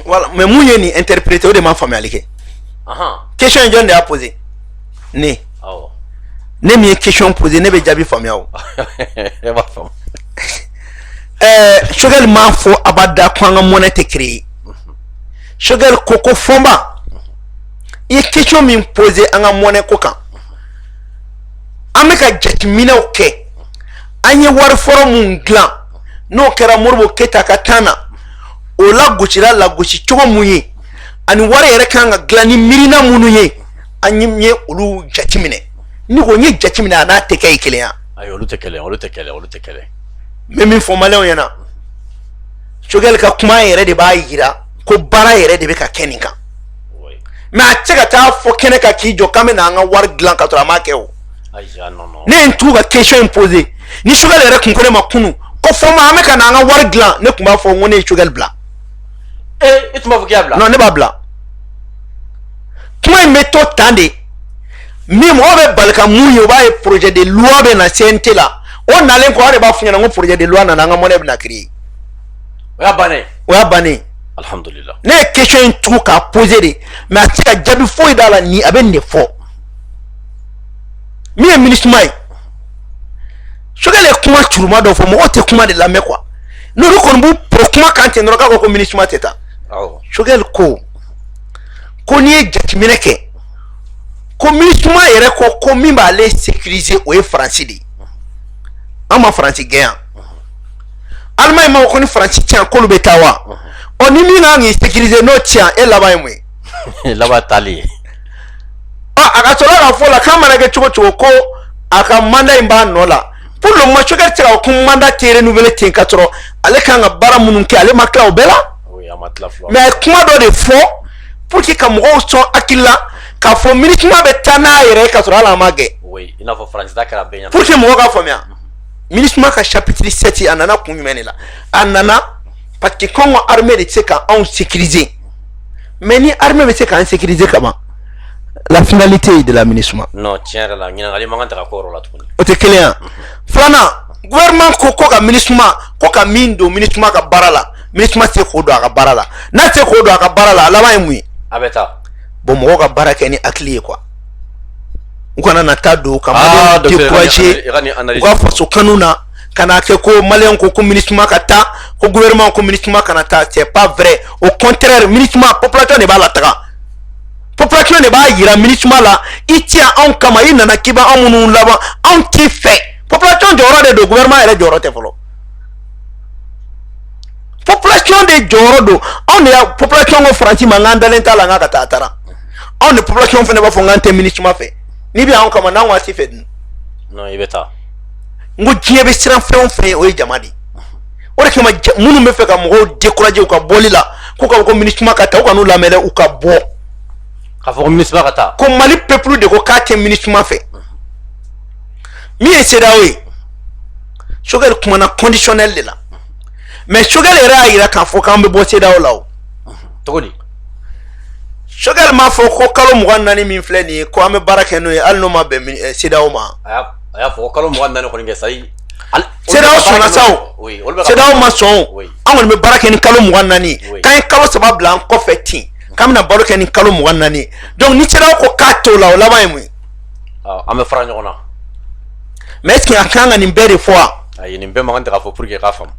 Voilà, mais mun ye nin interpréter o de ma faamuyali kɛ question jɔn de y'a posé ne min ye question posé ne bɛ jaabi faamuya o Choguel m'a fɔ abada ko an ka monnaie tɛ créer Choguel ko fɔnba i ye question min posé an ka monnaie ko kan an bɛ ka jateminɛw kɛ an ye wari fɔlɔ mun dilan n'o kɛra Modibo Keyita ka temps na o lagosira lagosi cogo mun ye ani wari yɛrɛ kan ka dilan ni miirina minnu ye an ye olu jateminɛ ni ko n ye jateminɛ a n'a tɛ kɛ ye kelen ya ayi olu tɛ kelen n bɛ min fɔ maliyɛnw ɲɛna Choguel ka kuma yɛrɛ de b'a yira ko baara yɛrɛ de bɛ ka kɛ nin kan mais a tɛ se ka taa fɔ kɛnɛ kan k'i jɔ k'an bɛ na an ka wari dilan ka sɔrɔ a ma kɛ o ne ye n t'u ka question in posé ni Choguel yɛrɛ kun ko ne ma kunun ko fɔ ma an bɛ ka na an ka wari dilan ne tun b'a fɔ n ko ne ye Choguel bila. I tun b'a fɔ k'i y'a bila non ne b'a bila kuma in bɛ to tan de min mɔgɔ bɛ bali ka mun ye o b'a ye projet de loi bɛ na CNT la o nalen kɔ aw de b'a fɔ ɲɛna ko projet de loi nana an ka monnaie bɛ na créer o y'a bannen alhamdulillah ne ye question in tugu k'a poser de mais a tɛ se ka jaabi foyi d'a la ni a bɛ nin de fɔ min ye MINUSMA ye Choguel ye kuma curuma dɔ fɔ mɔgɔw tɛ kuma de lamɛn quoi n'olu kɔni b'u pro kuma kan ten dɔrɔn k'a ko MINUSMA tɛ taa Choguel ko n'i ye jateminɛ kɛ ko MINUSMA yɛrɛ ko min b'ale sécuriser o ye Faransi de ye an ma Faransi gɛn yan Allemagne ma ko ni Faransi tiɲɛ k'olu bɛ taa wa ɔ ni min kan k'i sécuriser n'o tiɲɛ e laban ye mun ye laban taali ye a ka sɔrɔ k'a fɔ la k'a mana kɛ cogo cogo ko a ka mandat in b'a nɔ la pour le moment Choguel tɛ se ka ko mandat tɛ renouveler ten ka sɔrɔ ale kan ka baara minnu kɛ ale ma tila o bɛɛ la mais kuma dɔ de fɔ pour que ka mɔgɔw sɔn hakili la k'a fɔ MINUSMA bɛ taa n'a yɛrɛ ka sɔrɔ hali a ma gɛ. Oui, i n'a fɔ France ta kɛra bɛɛ ɲɛna. Pour que mɔgɔw k'a faamuya MINUSMA ka chapitre 7 a nana kun jumɛn de la a nana parce que kɔn ka armée de tɛ se ka anw sécuriser mais ni armée bɛ se k'an sécuriser kaban la finalité de la MINUSMA. Non tiɲɛ yɛrɛ la ɲininkali man kan tɛ ka k'o yɔrɔ la tuguni. O tɛ kelen ye filanan gouvernement ko ka MINUSMA ko ka min don MINUSMA ka baara la MINUSMA tɛ k'o don a ka baara la n'a tɛ k'o don a ka baara la a laban ye mun ye. A bɛ taa. Bon mɔgɔw ka baara kɛ ni hakili ye quoi u kana na taa don ka maliyɛnw décourager u ka faso kanu na ka na kɛ ko maliyɛnw ko MINUSMA ka taa ko gouvernement ko MINUSMA kana taa c'est pas vrai au contraire MINUSMA population de b'a lataga population de b'a yira MINUSMA la i ti yan anw kama i nana k'i bɛ anw minnu laban anw t'i fɛ population jɔyɔrɔ de don gouvernement yɛrɛ jɔyɔrɔ tɛ fɔlɔ population de jɔyɔrɔ don anw de ya population ko Faransi ma n k'an dalen t'a la n k'a ka taa a taara anw de population fana b'a fɔ n k'an tɛ MINUSMA fɛ n'i bɛ anw kama n'anw ka si fɛ dun. Non i bɛ taa. N ko diɲɛ bɛ siran fɛn o fɛn ye o ye jama de ye o de kama minnu bɛ fɛ ka mɔgɔw décourager u ka bɔli la k'u ka fɔ ko MINUSMA ka taa u ka n'u lamɛn dɛ u ka bɔ. K'a fɔ ko MINUSMA ka taa. Ko Mali peuple de ko k'a tɛ MINUSMA fɛ min ye CEDEAO ye Choguel kumana conditionnel de la mais Choguel yɛrɛ y'a yira k'a fɔ k'an bɛ bɔ CEDEAO la o. Cogo di. Choguel m'a fɔ ko kalo 24 min filɛ nin ye ko an bɛ baara kɛ n'o ye hali n'o ma bɛn CEDEAO ma. A y'a fɔ ko kalo 24 kɔni kɛ sayi. CEDEAO sɔnna sa o CEDEAO ma sɔn o an kɔni bɛ baara kɛ ni kalo 24 k'an ye kalo 3 bila an kɔfɛ ten k'an bɛna baro kɛ ni kalo 24 donc ni CEDEAO ko k'a t'o la o laban ye mun ye. An bɛ fara ɲɔgɔn na. mais est-ce que a kan ka nin bɛɛ de fɔ wa. Ayi nin bɛɛ man kan tɛ k'a fɔ pour que k'a faamu.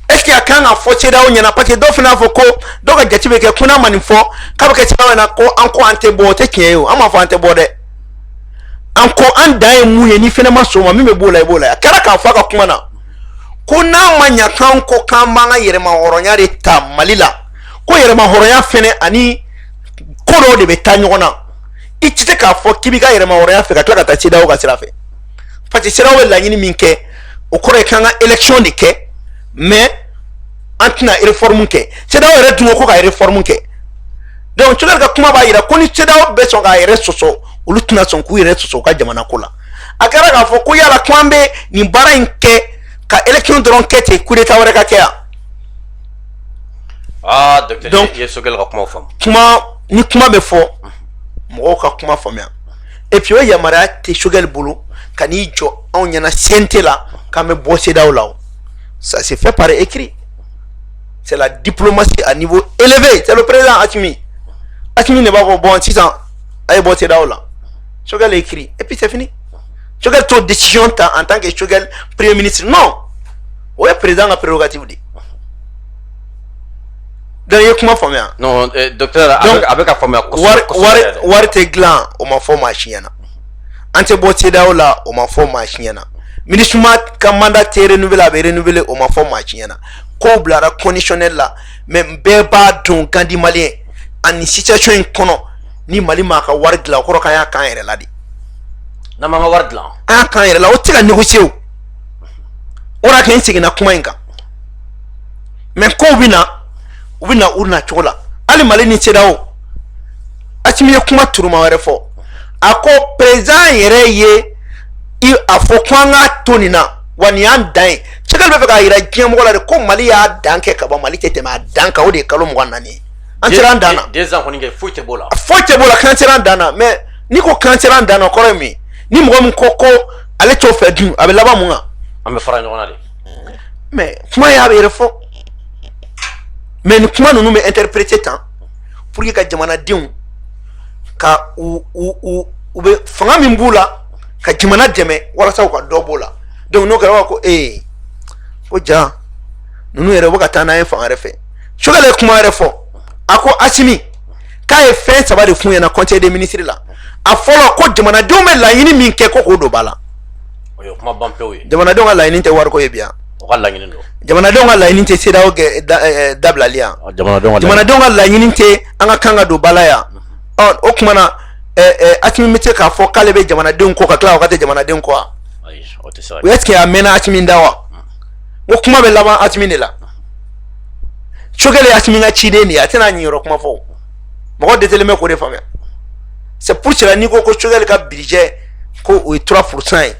est-ce que a kan ka fɔ CEDEAO ɲɛna parce que dɔw fana y'a fɔ ko dɔw ka jate bɛ kɛ ko n'a ma nin fɔ k'a bɛ kɛ CEDEAO ɲɛna ko an tɛ bɔ o tɛ tiɲɛ ye o an m'a fɔ an tɛ bɔ dɛ an ko an dan ye mun ye ni fɛnɛ ma sɔn o ma min bɛ b'o la i b'o la a kɛra k'a fɔ a ka kuma na ko n'a ma ɲa k'an ko k'an b'an ka yɛrɛmahɔrɔnya de ta Mali la ko yɛrɛmahɔrɔnya fɛnɛ ani ko dɔw de bɛ taa ɲɔgɔn na i tɛ se k'a fɔ k'i b'i ka yɛrɛmahɔrɔnya fɛ ka tila ka taa CEDEAO ka sira fɛ parce que CEDEAO bɛ laɲini min kɛ o kɔrɔ ye k'an ka élection de kɛ mais an tɛna réforme kɛ CEDEAO yɛrɛ dun ko ka réforme kɛ donc Choguel ka kuma b'a yira ko ni CEDEAO bɛ sɔn k'a yɛrɛ sɔsɔ olu tɛna sɔn k'u yɛrɛ sɔsɔ u ka jamana ko la a kɛra k'a fɔ ko yala ko an bɛ nin baara in kɛ ka élection dɔrɔn kɛ ten coup d'état wɛrɛ ka kɛ yan. donc i ye Choguel ka kuma faamu. Ni kuma bɛ fɔ mɔgɔw ka kuma faamuya et puis o yamaruya tɛ Choguel bolo ka n'i jɔ anw ɲɛna CNT la k'an bɛ bɔ CEDEAO la o ça c'est fait par écrit c'est la diplomatie à niveau élevé c'est le président Assimi ne b'a fɔ bon sisan a ye bɔ CEDEAO la Choguel écrit et puis c'est fini Choguel t'o décision ta en tant que Choguel premier ministre non o ye président ka prérogative de donc i ye kuma faamuya. non docteur a bɛ ka faamuya kosɛbɛ. wari tɛ dilan o ma fɔ maa si ɲɛna an tɛ bɔ CEDEAO la o ma fɔ maa si ɲɛna MINUSMA ka mandat tɛ renouveler a bɛ renouveler o ma fɔ maa si ɲɛna kow bilara conditionnel la mais bɛɛ b'a dɔn Gandi maliyɛn ani situation in kɔnɔ ni Mali m'a ka wari dilan o kɔrɔ k'an y'a k'an yɛrɛ la de. n'an m'an ka wari dilan. an y'a k'an yɛrɛ la o tɛ ka négocier o o de y'a kɛ n seginna kuma in kan mais kow bɛ na u bɛ na u na cogo la hali Mali ni CEDEAO Assimi ye kuma turuma wɛrɛ fɔ a ko président yɛrɛ ye a fɔ ko an k'a to nin na wa nin y'an dan ye Choguel bɛ fɛ k'a yira diɲɛ mɔgɔ la de ko Mali y'a dan kɛ ka ban Mali tɛ tɛmɛ a dan kan o de ye kalo 24 ye an sera an dan na. 2 ans kɔni kɛ foyi tɛ b'o la. foyi tɛ b'o la k'an sera an dan na mais ni ko k'an sera an dan na kɔrɔ ye min ni mɔgɔ min ko ko ale t'o fɛ dun a bɛ laban mun kan. an bɛ fara ɲɔgɔn na de. mais kuma y'a yɛrɛ fɔ mais ni kuma ninnu bɛ interpréter tan pour que ka jamanadenw ka u bɛ fanga min b'u la ka jamana dɛmɛ walasa u ka dɔ b'o la donc n'o kɛra ko ko ja ninnu yɛrɛ u bɛ ka taa n'an ye fanga wɛrɛ fɛ Choguel ye kuma wɛrɛ fɔ a ko Assimi k'a ye fɛn 3 de f'u ɲɛna conseil des ministres la a fɔlɔ ko jamanadenw bɛ laɲini min kɛ ko k'o don ba la. o ye kuma ban pewu ye. jamanadenw ka laɲini tɛ wariko ye bi yan. o ka laɲini don. jamanadenw ka laɲini tɛ CEDEAO dabilali yan. jamanadenw ka laɲini tɛ an ka kan ka don ba la yan. o tuma na Assimi bɛ se k'a fɔ k'ale bɛ jamanadenw kɔ ka tila o ka tɛ jamanadenw kɔ wa. ayi o tɛ se ka kɛ. o est-ce que a mɛnna Assimi da wa. o kuma bɛ laban Assimi de la. Choguel ye Assimi ka ciden de ye a tɛna ɲiyɔrɔ kuma fɔ mɔgɔ dɛsɛlen bɛ k'o de faamuya c'est pour cela ni ko Choguel ka budget ko 3%.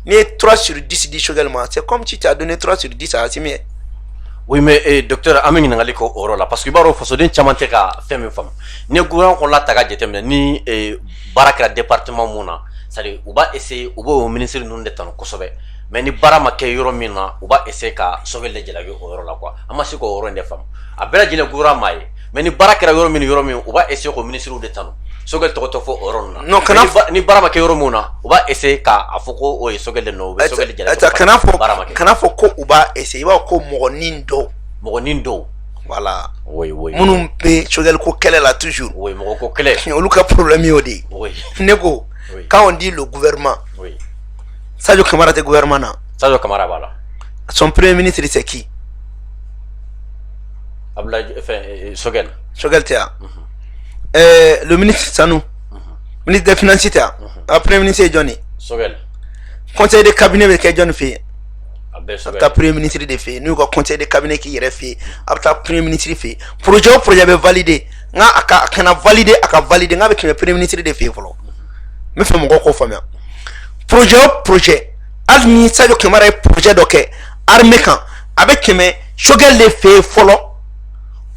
Ni 3 sur 10 dit Choguel ma, c'est comme si tu as donné 3 sur 10 à Assimi. Oui, mais docteur Amin ngali ko oro la parce que baro fasoden chamante ka femme femme. Ni gouvernement ko la taga jetem ni baraka département muna, c'est-à-dire uba essayer uba au ministère nun de tan kosobe. Mais ni bara ma ke yoro mina uba essayer ka sauver les jela oro la quoi. Ama siko oro de femme. Abela jela gouvernement mais ni baraka yoro min uba essayer ko ministère de tan. Sogel to fo oro na. Non kana ni bara ma ke yoro muna uba essayer ka afoko o sogel de no sogel jela. Kana fo ko uba essayer ba ko mogonindo. Voilà. Oui. Mounou pe Choguel ko kele là toujours. Oui, mon ko kele. On a problème yodi. Oui. Nego. Quand on dit le gouvernement. Oui. Sadio Kamara te gouvernement na. Sadio Kamara voilà. Son premier ministre c'est qui? Abdoulaye Choguel. Choguel tia. Le ministre Sanou. Ministre des Finances tia. Premier ministre Johnny. Choguel. Conseil de cabinet avec John fait. Abta premier ministre de fait. Nous conseil de cabinet qui est fait. Abta premier ministre fait. Projet avait validé. Nga aka validé nga avec le premier ministre de fait volo. Me fait mon ko famia. Projet. Almi Sadio Kamara projet doké armée kan avec me Choguel de fait folo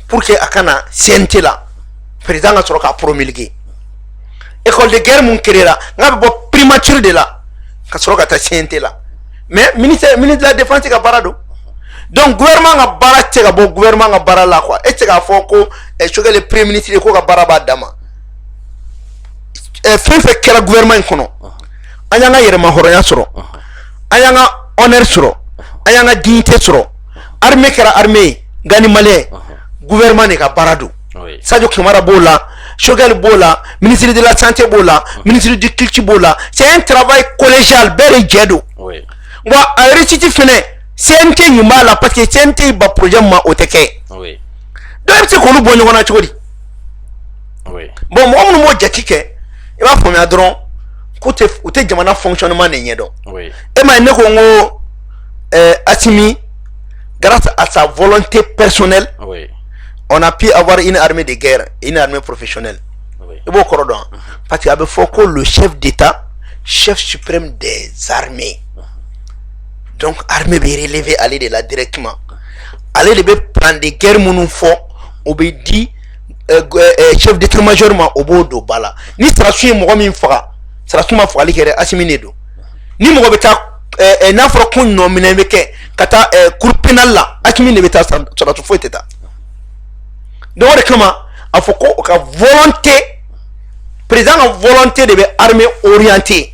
pour que akana CNT là. Président nga soroka promulguer. École de guerre mon kerera nga bo primature de là. Ka soroka ta CNT là. Mais ministre de la défense ka barado. Donc gouvernement nga bara tega bo gouvernement nga bara la quoi. Et tega foko Choguel le premier ministre ko ka bara ba dama. Fait que le gouvernement kono. Ayanga yerema horonya soro. Ayanga honneur soro. Ayanga dignité soro. Armée kera armée gani malais. Gouvernement ne ka barado. Oui. Sadio Kamara bola, Choguel bola, ministre de la santé bola, ministre du culture bola. C'est un travail collégial bel jedo. Oui. Wa a récité fene CNT nyuma la parce que CNT ba projet ma oteke. Oui. Donc c'est qu'on bonyo wana chodi. Oui. Bon mo mo jatike e ba fo mi adron ko te jamana fonctionnement ne nyedo. Oui. E ma ne ko ngo Assimi grâce à sa volonté personnelle. Oui. On a pu avoir une armée de guerre, une armée professionnelle. Oui. Et bon cordon parce qu'il y avait Foko le chef d'état, chef suprême des armées. Donc armée be relevé aller de là directement. Aller de prendre des guerres mounou fo obédi chef d'état-major ma obodo bala. Ni stratégie mo min fara. Stratégie ma fali kere Assimi nedo. Ni mo beta na fro kun no minembeke kata cour pénal là Assimi ne beta stratégie fo eteta. Donc comment a Foko ka volonté président a volonté de armée orientée.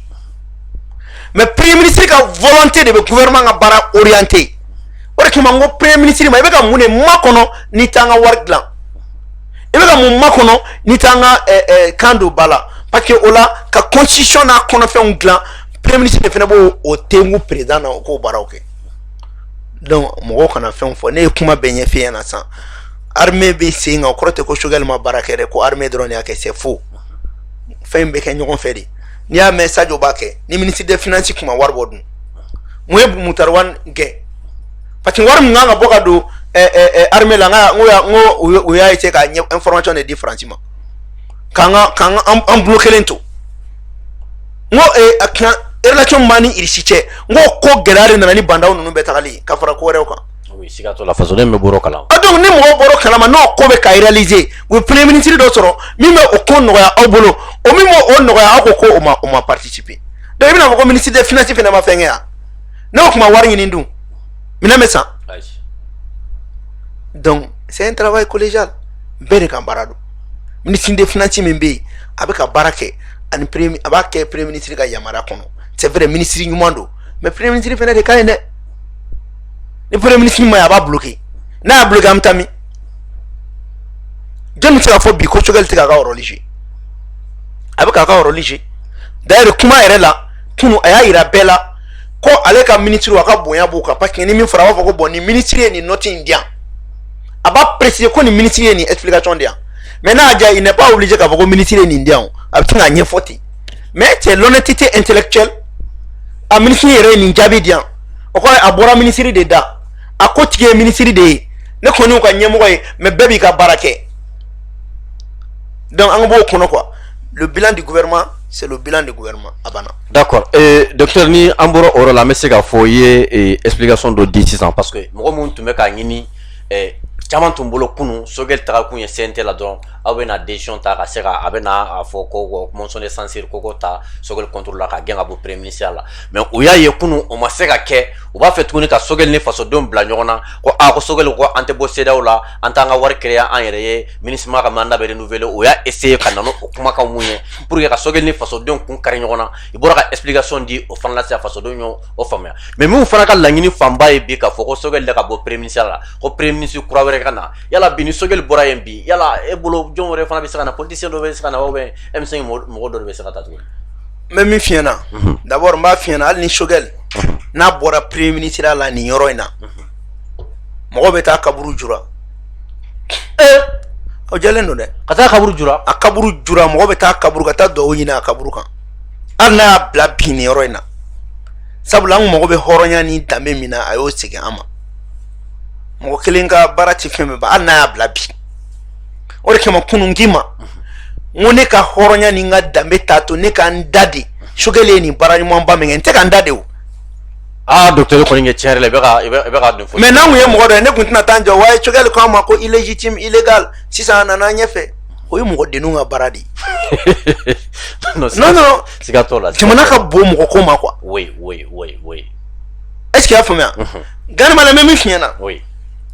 Mais premier ministre a volonté de gouvernement a bara orienté. Ore ki mango premier ministre ma ibeka mune makono ni tanga warglan. Ibeka mu makono ni tanga kando bala parce que ola ka constitution na kono fe un glan premier ministre ne fena bo o tengu président na ko bara OK. Donc mo ko na fe un fo ne kuma benye fe na san. Armée be singa ko te ko Choguel ma bara kere ko armée drone ya ke c'est faux. Fe mbe ke nyon fe di. Ni a message au baquet ni ministre des finances kuma warbodun moye mutarwan ge pati war nga boka do armée la nga ngo ya ite ka information de différencement kanga en bloquer lento ngo akna relation mani irisiche ngo ko gerare na ni banda onu betakali ka fara ko rew kan Oui, si gato la façon de me boro kala. Donc ni mo boro kala ma no ko be ka réaliser we premier ministre do soro mi me o kon no ya obolo o mi mo on no ya akoko o ma participer donc mi na ko ministre des finances fe na ma fenga na ko ma war ni ndu mi na mesa donc c'est un travail collégial bere kan barado ministre des finances membe abeka barake an premier abaka premier ministre ga yamara kono c'est vrai ministre nyumando mais premier ministre fe na de kaine le premier ministre ma ya ba bloqué na bloqué am tami jonne tira fo bi ko Choguel tira ka religieux abeka ka religieux d'ailleurs kuma ere la tunu aya ira bela ko ale ka ministre wa ka bonya buka parce que ni mi fara wa ko boni ministre ni not indien aba préciser ko ni ministre ni explication dia maintenant aja il n'est pas obligé ka ko ministre ni indien abtinga nye foti mais c'est l'honnêteté intellectuelle a ministre ere ni jabi dia o ko abora ministre de da a ko tige ministre de ne ko ni ko nyemo ko me bebi ka barake donc an bo kono quoi le bilan du gouvernement, c'est le bilan du gouvernement. Abana. D'accord. Docteur ni amboro oro la mesega foyer explication de 16 ans parce que mo mun tume ka ngini caman tun bolo kunu sogel taga kun ye CNT la dɔrɔn aw bɛna décision ta ka se ka a bɛna a fɔ ko motion de censure ko ta sogel contrôle la ka gɛn ka bɔ premier ministre la mais o y'a ye kunu o ma se ka kɛ u b'a fɛ tuguni ka sogel ni fasodenw bila ɲɔgɔn na ko ko sogel ko an tɛ bɔ CEDEAO la an t'an ka wari créer an yɛrɛ ye ministre ka mandat bɛ renouveler o y'a essayer ka na n'o kumakan mun ye pour que ka sogel ni fasodenw kun kari ɲɔgɔn na i bɔra ka explication di o fana la se fasodenw y'o faamuya mais min fana ka laɲini fanba ye bi ka fɔ ko sogel de ka bɔ premier ministre la ko premier ministre kura wɛrɛ ka na yala bi ni sogel bɔra yen bi yala e bolo jɔn wɛrɛ fana bɛ se ka na politicien dɔ bɛ se ka na ou bien M5 mɔgɔ dɔ bɛ se ka taa tuguni mais min fiyɛ na d'abord n b'a fiyɛ na hali ni sogel n'a bɔra premier ministre la nin yɔrɔ in na mɔgɔ bɛ taa kaburu jura o jɛlen don dɛ ka taa kaburu jura a kaburu jura mɔgɔ bɛ taa kaburu ka taa duwawu ɲini a kaburu kan hali n'a y'a bila bi nin yɔrɔ in na sabula an mɔgɔ bɛ hɔrɔnya ni danbe min na a y'o segin an ma mɔgɔ kelen ka baara tɛ fɛn bɛɛ ban hali n'a y'a bila bi o de kama kunun k'i ma n ko ne ka hɔrɔnya ni n ka danbe t'a to ne ka n da de sogɛli ye nin baara ɲumanba min kɛ n tɛ ka n da de o docteur kɔni ye tiɲɛ yɛrɛ la i bɛ ka nin fɔ mais n'an kun ye mɔgɔ dɔ ye ne kun tɛna taa n jɔ waaye sogɛli ko an ma ko illégitime illégal sisan a nana ɲɛfɛ o ye mɔgɔ denninw ka baara de ye non siga t'o la jamana ka bon mɔgɔ ko ma quoi oui est ce que y'a faamuya Gani Male n bɛ min f'i ɲɛna oui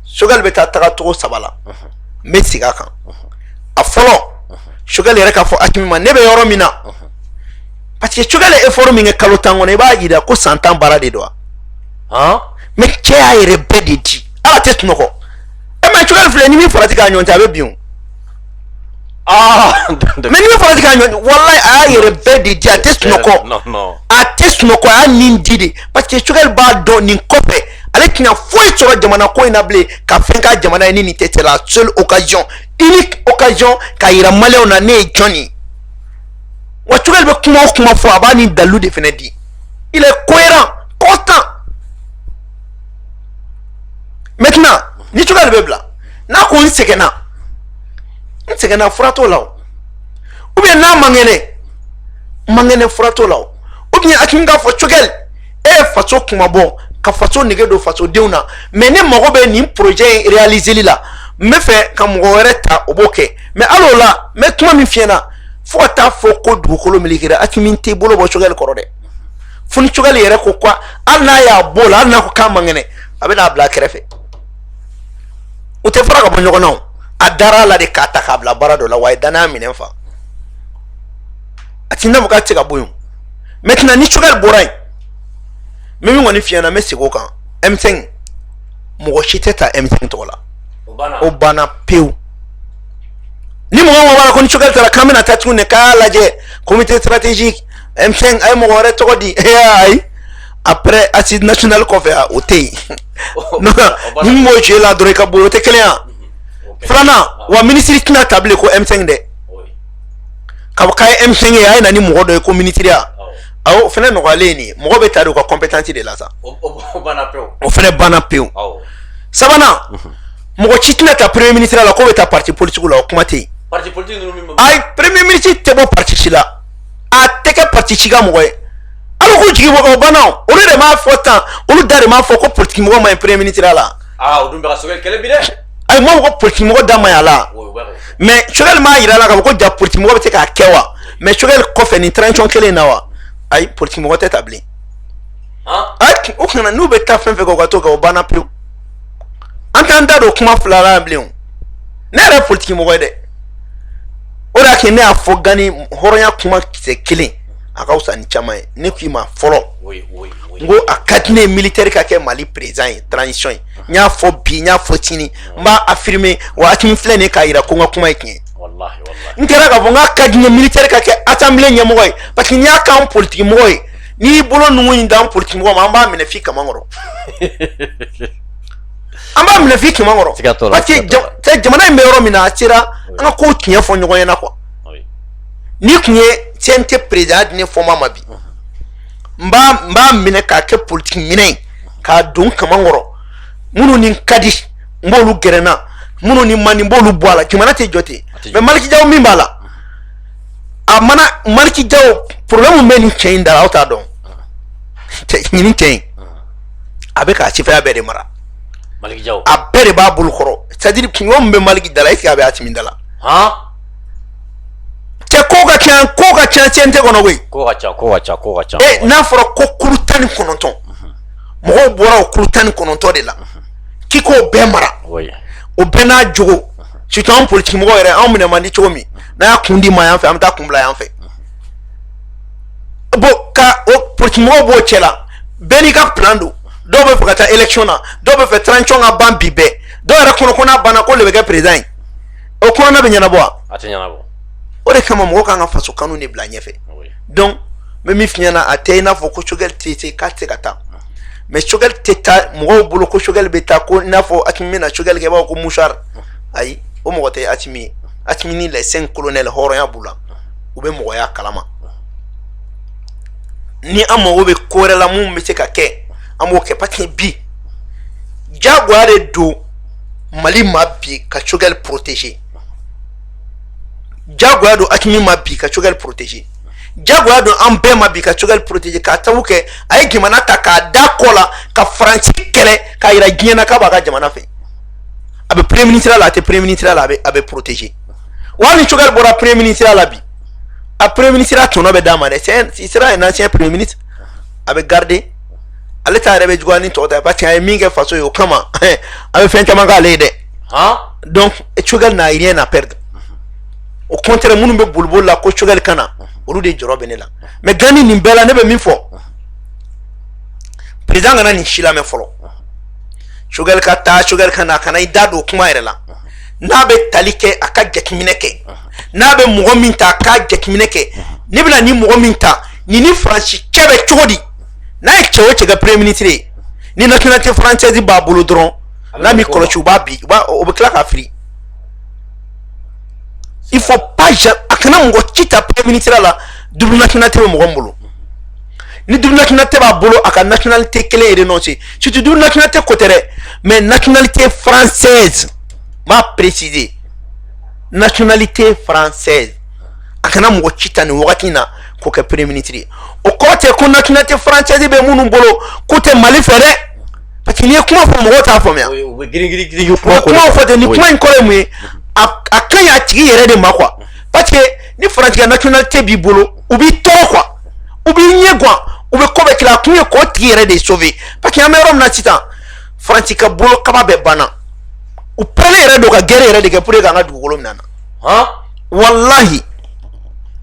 sogɛli bɛ taa taga cogo saba la n bɛ segin a kan a fɔlɔ sogɛli yɛrɛ k'a fɔ Asimi ma ne bɛ yɔrɔ min na parce que sogɛli ye effort min kɛ kalo 10 kɔnɔ i b'a yira ko san 10 baara de don wa mais cɛ y'a yɛrɛ bɛɛ de di ala tɛ sunɔgɔ mais sogɛli filɛ ni min farati k'a ɲɔgɔn cɛ a bɛ bin o mais ni min farati k'a ɲɔgɔn walayi a y'a yɛrɛ bɛɛ de di a tɛ sunɔgɔ a tɛ sunɔgɔ a y'a nin di de parce que sogɛli b'a dɔn nin kɔfɛ ale tɛna foyi sɔrɔ jamana ko in na bilen ka fɛn k'a jamana ye ni nin tɛ c'est la seule occasion unique occasion k'a yira maliyɛnw na ne ye jɔn ye wa sogɛli bɛ kuma o kuma fɔ a b'a ni dalilu de fana di il est cohérent constant maintenant ni sogɛli bɛ bila n'a ko n sɛgɛnna fura t'o la o ou bien n'a man kɛnɛ fura t'o la o ou bien a tun k'a fɔ sogɛli e ye faso kuma bɔ ka faso nege don fasodenw na mais ne mago bɛ nin projet in réaliseli la n bɛ fɛ ka mɔgɔ wɛrɛ ta o b'o kɛ mais hali o la n bɛ kuma min f'i ɲɛna fo ka taa fɔ ko dugukolo melekera Asimi t'i bolo bɔ sogɛli kɔrɔ dɛ fo ni sogɛli yɛrɛ ko quoi hali n'a y'a bɔ o la hali n'a ko k'a man kɛnɛ a bɛ n'a bila kɛrɛfɛ o tɛ fara ka bɔ ɲɔgɔn na o a dara a la de k'a ta k'a bila baara dɔ la wa a ye danaya minɛ fa a t'i n'a fɔ k'a tɛ se ka bɔ yen maintenant ni sogɛli bɔra yen n bɛ min kɔni f'i ɲɛna n bɛ segin o kan M5 mɔgɔ si tɛ ta M5 tɔgɔ la o banna pewu ni mɔgɔ mɔgɔ b'a la ko ni sogɛli taara k'an bɛna taa tuguni k'a lajɛ comité stratégique M5 a ye mɔgɔ wɛrɛ tɔgɔ di ayi après assise nationale kɔfɛ o tɛ yen ni m'o joué la dɔrɔn i ka bolo o tɛ kelen ye filanan wa ministre tɛna ta bilen ko M5 dɛ k'a fɔ k'a ye M5 ye a ye na ni mɔgɔ dɔ ye ko ministre ya awɔ o fana nɔgɔyalen ye nin ye mɔgɔ bɛ taa de u ka compétence de la sa o fana banna pewu sabanan mɔgɔ si tɛna ta premier ministre la k'o bɛ taa parti politique la o kuma tɛ yen ayi premier ministre tɛ bɔ parti si la a tɛ kɛ parti si ka mɔgɔ ye ala ko jigi bɔ o banna olu de m'a fɔ tan olu da de m'a fɔ ko politique mɔgɔ ma ɲi premier ministre la ayi mɔgɔ ko politique mɔgɔ da ma ɲi a la mais sogɛli m'a yira la k'a fɔ ko ja politique mɔgɔ bɛ se k'a kɛ wa mais sogɛli kɔfɛ nin transition kelen in na wa ayi politique mɔgɔ tɛ ta bilen ayi o kana n'u bɛ taa fɛn fɛn kɛ u ka to kɛ o banna pewu an t'an da don kuma fila la bilen o ne yɛrɛ ye politique mɔgɔ ye dɛ o de y'a kɛ ne y'a fɔ Gani hɔrɔnya kuma kisɛ kelen a ka fisa ni caman ye ne k'i ma fɔlɔ n ko a ka di ne ye militaire ka kɛ Mali président ye transition ye n y'a fɔ bi n y'a fɔ sini n b'a affirmer wa Asimi filɛ nin ye k'a yira ko n ka kuma ye tiɲɛ ye n kɛra k'a fɔ n k'a ka di n ye militaire ka kɛ assemblée ɲɛmɔgɔ ye parce que n'i y'a k'an politique mɔgɔ ye n'i y'i bolo nugu in d'an politique mɔgɔ ma an b'a minɛ f'i kaman kɔrɔ an b'a minɛ f'i kaman kɔrɔ parce que jamana in bɛ yɔrɔ min na a sera an ka kow tiɲɛ fɔ ɲɔgɔn ɲɛna quoi n'i kun ye CNT président di ne fɔma ma bi n b'a minɛ k'a kɛ politique minɛ ye k'a don kaman kɔrɔ minnu ni ka di n b'olu gɛrɛ n na minnu ni man di n b'olu bɔ a la jamana tɛ jɔ ten mais Maliki Jawo min b'a la a mana Maliki Diaw problème be ni chain da auta don ni chain abe ka ci fa be de mara Maliki Diaw a bere ba bul khoro c'est-à-dire kingo mbe Maliki dala est-ce abe atimi dala ha te ko ga chan cente kono we ko gacha e na foro ko kurutani kononton mo bora kurutani kononton de la kiko be mara oui o bena jogo ci ton politique mo yere an mena mandi chomi na kundi ma yan fe am ta kumbla yan fe bo ka o politique mo bo chela beni ka plando do be fakata election na do be fe tranchon a ban bibe do ra kono kona bana ko le be president o kono na be nyana bo atenya bo o de kama mo ka nga faso kanu ne bla nyefe donc me mi fiana atena fo ko chogel tete kate kata mais chogel teta mo bolo ko chogel beta ko nafo atimi na chogel ke ba ko mushar ay o mo te atimi ni les 5 colonels horo ya bula ou be mo ya kalama ni amo be kore la mum mete ka ke amo ke patin bi jaguare do mali mabbi ka chogel protéger jaguare do atimi mabbi ka chogel protéger jaguare do ambe mabbi ka chogel protéger ka tawuke ay gimana ta ka dakola ka franci kele ka ira giena ka baga jamana fe abe premier ministre la te premier ministre la abe protéger wani chogel bora premier ministre la bi a premier ministre tono be dama de c'est sera un ancien premier ministre abe garder ale ta rebe jugani to ta pati ay minge faso yo kama abe fenta manga lede ha donc chogel na rien à perdre au contraire munu be bulbul la ko chogel kana olu de joro benela mais gani ni bela ne be min fo président ngana ni shila me folo chogel kata chogel kana kana idado kuma irela na be talike aka gekmineke na be mugominta aka gekmineke ni bila ni mugominta ni franchi kebe chodi na chewo chega premier ministre ni nationalité française ba bolo dron na mi kolo chuba bi ba obekla ka free il faut pas akana ngo chita premier ministre la double nationalité mo ngombolo ni double nationalité ba bolo aka nationalité kele et renoncer surtout double nationalité côté mais nationalité française m'a précisé nationalité française akana ngo chita ni wakati na ko ke premier ministre o côté ko nationalité française be munu bolo côté Mali fere parce que ni kuma fo mo ta fo me oui giri kuma fo de ni kuma en kole mu akan ya tigi yere de makwa parce que ni France ga nationalité bi bolo ubi to kwa ubi nyegwa ube ko be kila kunye ko tigi yere de sauver parce que amerom na titan France ka bolo kaba be bana u pele yere do ka guerre yere de ke pour ga ngadu golo nana ha wallahi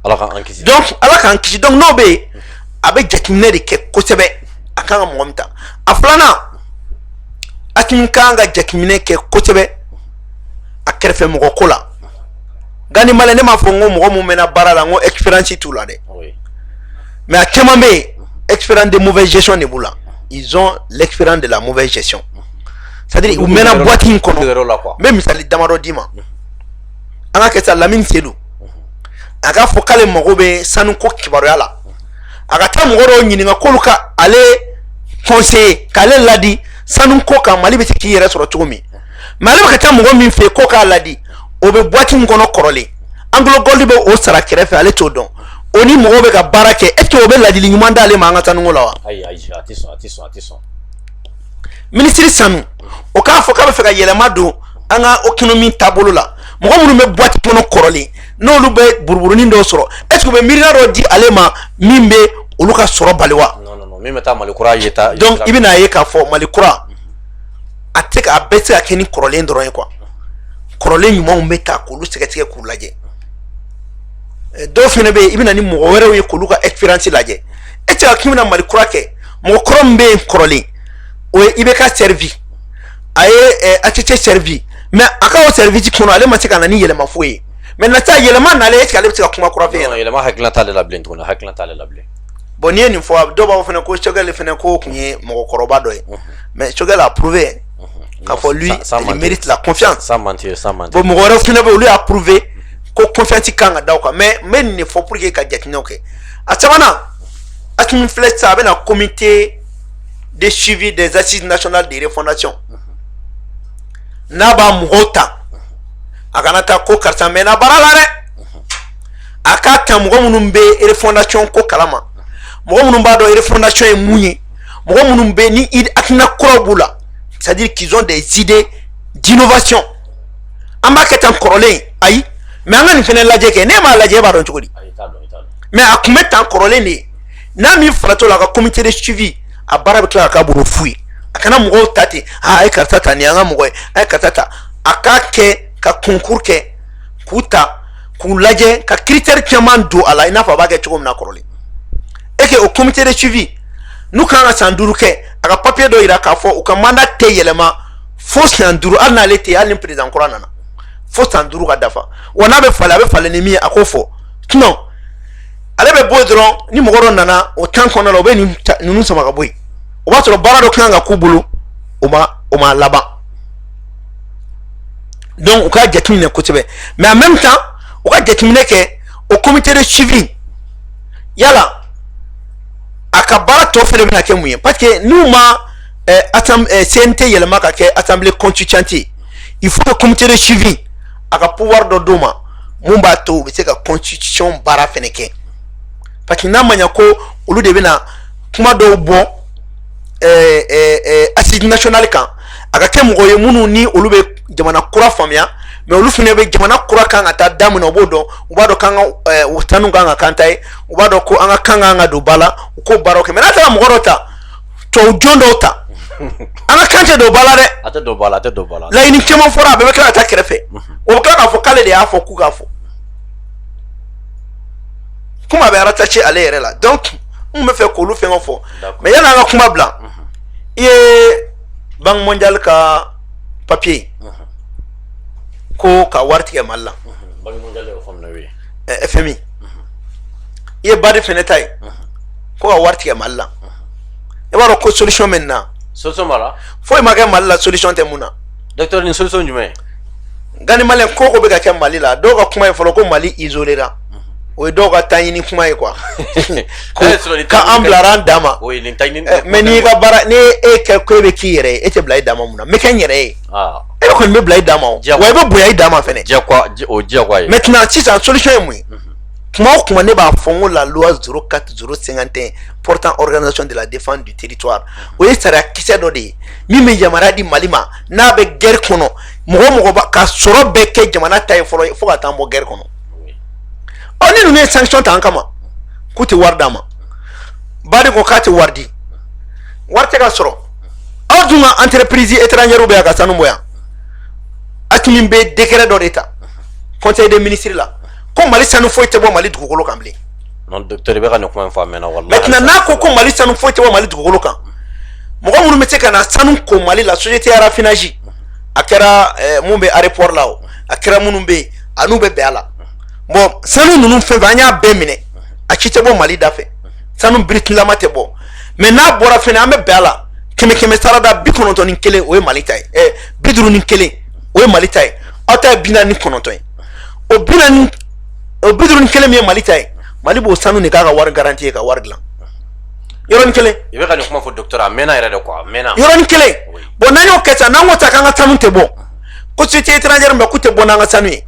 ala kan ankisi donc ala kan kisi donc no be abe jakimne de ke ko sebe akan mo mta aflana akin kanga jakimne ke ko sebe akerfe mo kola gani mala ne ma fongo mo mo mena barala ngo expérience tout là de oui mais à Kemambe expérience de mauvaise gestion ne bula ils ont l'expérience de la mauvaise gestion c'est-à-dire ou mena boîte in kono même misali damaro dima anga ke sa Lamine Sedou aga fokale mo be sanu ko kibaro yala aga ta mo ro nyini ko luka ale conseiller kale ladi sanu ko ka mali be ti yere soro tugumi mali ba ta mo min fe ko ka ladi o be boîte in kono korole anglo gold be o sara kerefe ale to don oni mo be ka barake est-ce que o be ladi li nyumanda ale ma ngata nungo lawa ay attention ministre sanu o ka fo ka be fe ka yele madu anga economy tabolo la mo munu me boîte kono korole no lu be burburuni ndo soro est-ce que be mirina ro di ale ma mimbe oluka soro balewa non mi meta malikura yeta donc ibina ye ka fo malikura ateka abetse akeni korole ndoro ye kwa korole nyuma umbeta ko lu seketike ku laje do fene be ibina ni mo were we ko luka experience laje ete akimina malikura ke mo krombe korole o ibe ka servi aye atete servi mais aka o servi ti kono ale ma tika na ni yele mafoye mais na ta yele ma na le tika le tika kuma kura fe non yele ma haklan tale la blend kono haklan tale la blend boni ni fo do ba fene ko chogal fene ko kunye mo koroba do mais chogal a approuvé quand faut lui il mérite la confiance sans mentir bon mo wara fene be lui a approuvé ko confiance kanga daw ka mais ni faut pour que ka jetino ke atamana atum flex ça avec le comité de suivi des assises nationales de refondation naba mugota akanata ko karta mena barala re aka ta mɔgɔ minnu bɛ refondation ko kalama mɔgɔ minnu b'a dɔn refondation ye mun ye mɔgɔ minnu bɛ ni hakilina kuraw b'u la c'est à dire qu'ils ont des idées d'innovation an b'a kɛ tan kɔrɔlen ayi mais an ka nin fɛnɛ lajɛ kɛ ne m'a lajɛ e b'a dɔn cogo di mais a kun bɛ tan kɔrɔlen de n'a min faratɔ la a ka comité de suivi a baara bɛ tila ka k'a bolo fu ye a kana mɔgɔw ta ten a ye karisa ta nin an ka mɔgɔ ye a ye karisa ta a k'a kɛ ka concours kɛ k'u ta k'u lajɛ ka critère caman don a la i n'a fɔ a b'a kɛ cogo min na kɔrɔlen et que au comité de suivi n'u kan ka san 5 kɛ a ka papier dɔ yira k'a fɔ u ka mandat tɛ yɛlɛma fo san 5 hali n'ale tɛ hali ni président kura nana fo san 5 ka dafa wa n'a bɛ falen a bɛ falen ni min ye a k'o fɔ sinon ale bɛ bɔ yen dɔrɔn ni mɔgɔ dɔ nana o temps kɔnɔna la o bɛ ninnu sama ka bɔ yen o b'a sɔrɔ baara dɔ kan ka k'u bolo o ma laban donc u ka jateminɛ kosɛbɛ mais en même temps u ka jateminɛ kɛ o comité de suivi yala a ka baara tɔ fɛnɛ bɛna kɛ mun ye parce que n'u ma CNT yɛlɛma ka kɛ assemblée constituante ye il faut que comité de suivi a ka pouvoir dɔ d'u ma mun b'a to u bɛ se ka constitution baara fɛnɛ kɛ parce que n'a ma ɲa ko olu de bɛna kuma dɔw bɔ assise nationale kan a ka kɛ mɔgɔ ye minnu ni olu bɛ jamana kura faamuya mais olu fɛnɛ bɛ jamana kura kan ka taa da min na u b'o dɔn u b'a dɔn k'an ka sanu kan ka kan ta ye u b'a dɔn ko an ka kan ka don ba la u k'o baaraw kɛ mais n'a taara mɔgɔ dɔ ta tubabu jɔn dɔw ta an ka kan tɛ don ba la dɛ a tɛ don ba la a tɛ don ba la laɲini caman fɔra a bɛɛ bɛ tila ka taa kɛrɛfɛ o bɛ tila k'a fɔ k'ale de y'a fɔ k'u k'a fɔ kuma bɛ rattaché ale yɛrɛ la donc n bɛ fɛ k'olu fɛngɛ fɔ mais yanni an ka kuma bila i ye banque mondiale ka papier ko ka wari tigɛ Mali la banque mondiale y'o fɔ mun na o ye FMI i ye BAD fɛnɛ ta ye ko ka wari tigɛ Mali la i b'a dɔn ko solution bɛ nin na solution b'a la foyi ma kɛ Mali la solution tɛ mun na docteur ni solution jumɛn ye Gani maliyɛn ko ko bɛ ka kɛ Mali la dɔw ka kuma ye fɔlɔ ko Mali isolera o ye dɔw ka taɲini kuma ye quoi k'an bilara an dan ma mais n'i ka baara ni e kɛ ko e bɛ k'i yɛrɛ ye e tɛ bila i dan ma mun na n bɛ kɛ n yɛrɛ ye e kɔni bɛ bila i dan ma o wa i bɛ bonya i dan ma fɛnɛ o diyagoya ye maintenant sisan solution ye mun ye kuma o kuma ne b'a fɔ n ko la loi 04/051 portant organisation de la défense du territoire o ye sariya kisɛ dɔ de ye min bɛ yamaruya di Mali ma n'a bɛ guerre kɔnɔ mɔgɔ ka sɔrɔ bɛɛ kɛ jamana ta ye fɔlɔ fo ka taa bɔ guerre kɔnɔ ni ninnu ye sanction ta an kama k'u tɛ wari d'a ma BAD ko k'a tɛ wari di wari tɛ ka sɔrɔ aw dun ka entreprise étrangère bɛ yan ka sanu bɔ yan Asimi bɛ décret dɔ de ta conseil des ministres la ko Mali sanu foyi tɛ bɔ Mali dugukolo kan bilen non docteur i bɛ ka nin kuma in fɔ a mɛnna wallahi maintenant n'a ko Mali sanu foyi tɛ bɔ Mali dugukolo kan mɔgɔ minnu bɛ se ka na sanu ko Mali la société raffinage a kɛra mun bɛ aéroport la o a kɛra minnu bɛ yen a n'u bɛ bɛn a la bon sanu ninnu fɛn fɛn an y'a bɛɛ minɛ a ci tɛ bɔ Mali da fɛ sanu biritilama tɛ bɔ mais n'a bɔra fɛnɛ an bɛ bɛn a la kɛmɛ sarada 91 o ye Mali ta ye 51 o ye Mali ta ye aw ta ye 49 ye o 51 min ye Mali ta ye Mali b'o sanu de k'a ka wari garantie ka wari dilan yɔrɔnin kelen i bɛ ka nin kuma fɔ docteur a mɛnna yɛrɛ de quoi a mɛnna yɔrɔnin kelen bon n'an y'o kɛ sisan n'an ko ta k'an ka sanu tɛ bɔ ko société étrangère bɛ k'u tɛ bɔ n'an ka sanu ye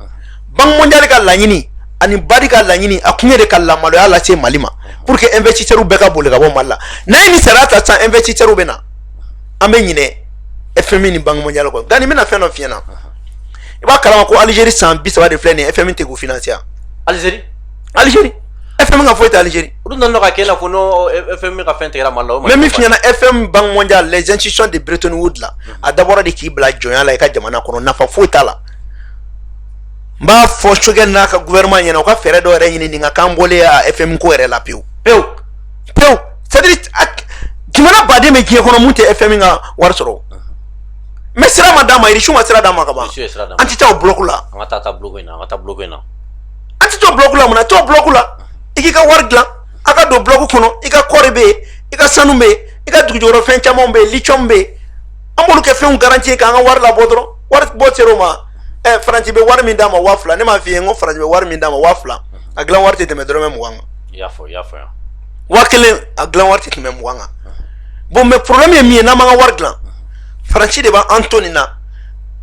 banque mondiale ka laɲini ani BAD ka laɲini a kun ye de ka lamaloya lase Mali ma pour que investisseurs bɛɛ ka boli ka bɔ Mali la n'a ye nin sariya ta sisan investisseurs bɛ na an bɛ ɲinɛ FMI ni banque mondiale kɔ Gani n bɛna fɛn dɔ f'i ɲɛna i b'a kalama ko Algérie san 30 de filɛ nin ye FMI tɛ k'u financer Algérie FMI ka foyi tɛ Algérie olu nana ka kɛ i n'a fɔ no FMI ka fɛn tigɛra Mali la mais min f'i ɲɛna FMI banque mondiale les institutions de Bretton Woods la a dabɔra de k'i bila jɔnya la i ka jamana kɔnɔ nafa foyi t'a la n b'a fɔ Choguel n'a ka gouvernement ɲɛna u ka fɛɛrɛ dɔ yɛrɛ ɲini nin ka k'an bɔlen a FMI ko yɛrɛ la pewu c'est-à-dire jamana baden bɛ diɲɛ kɔnɔ mun tɛ FMI ka wari sɔrɔ mais sira ma d'a ma Irisiw ma sira d'a ma ka ban an tɛ taa o bloc la an ka taa bloc in na an tɛ taa o bloc la mun na t'o bloc la i k'i ka wari dilan a ka don bloc kɔnɔ i ka kɔɔri bɛ yen i ka sanu bɛ yen i ka dugujukɔrɔ fɛn camanw bɛ yen lithium bɛ yen an b'olu kɛ fɛnw garantie k'an ka wari labɔ dɔrɔn wari bɔ ser'o ma Faransi bɛ wari min d'a ma 2000 ne m'a f'i ye n ko Faransi bɛ wari min d'a ma 2000 a dilan wari tɛ tɛmɛ dɔrɔmɛ 20 kan i y'a fɔ yan 1000 a dilan wari tɛ tɛmɛ 20 kan bon mais problème ye min ye n'an m'an ka wari dilan Faransi de b'an to nin na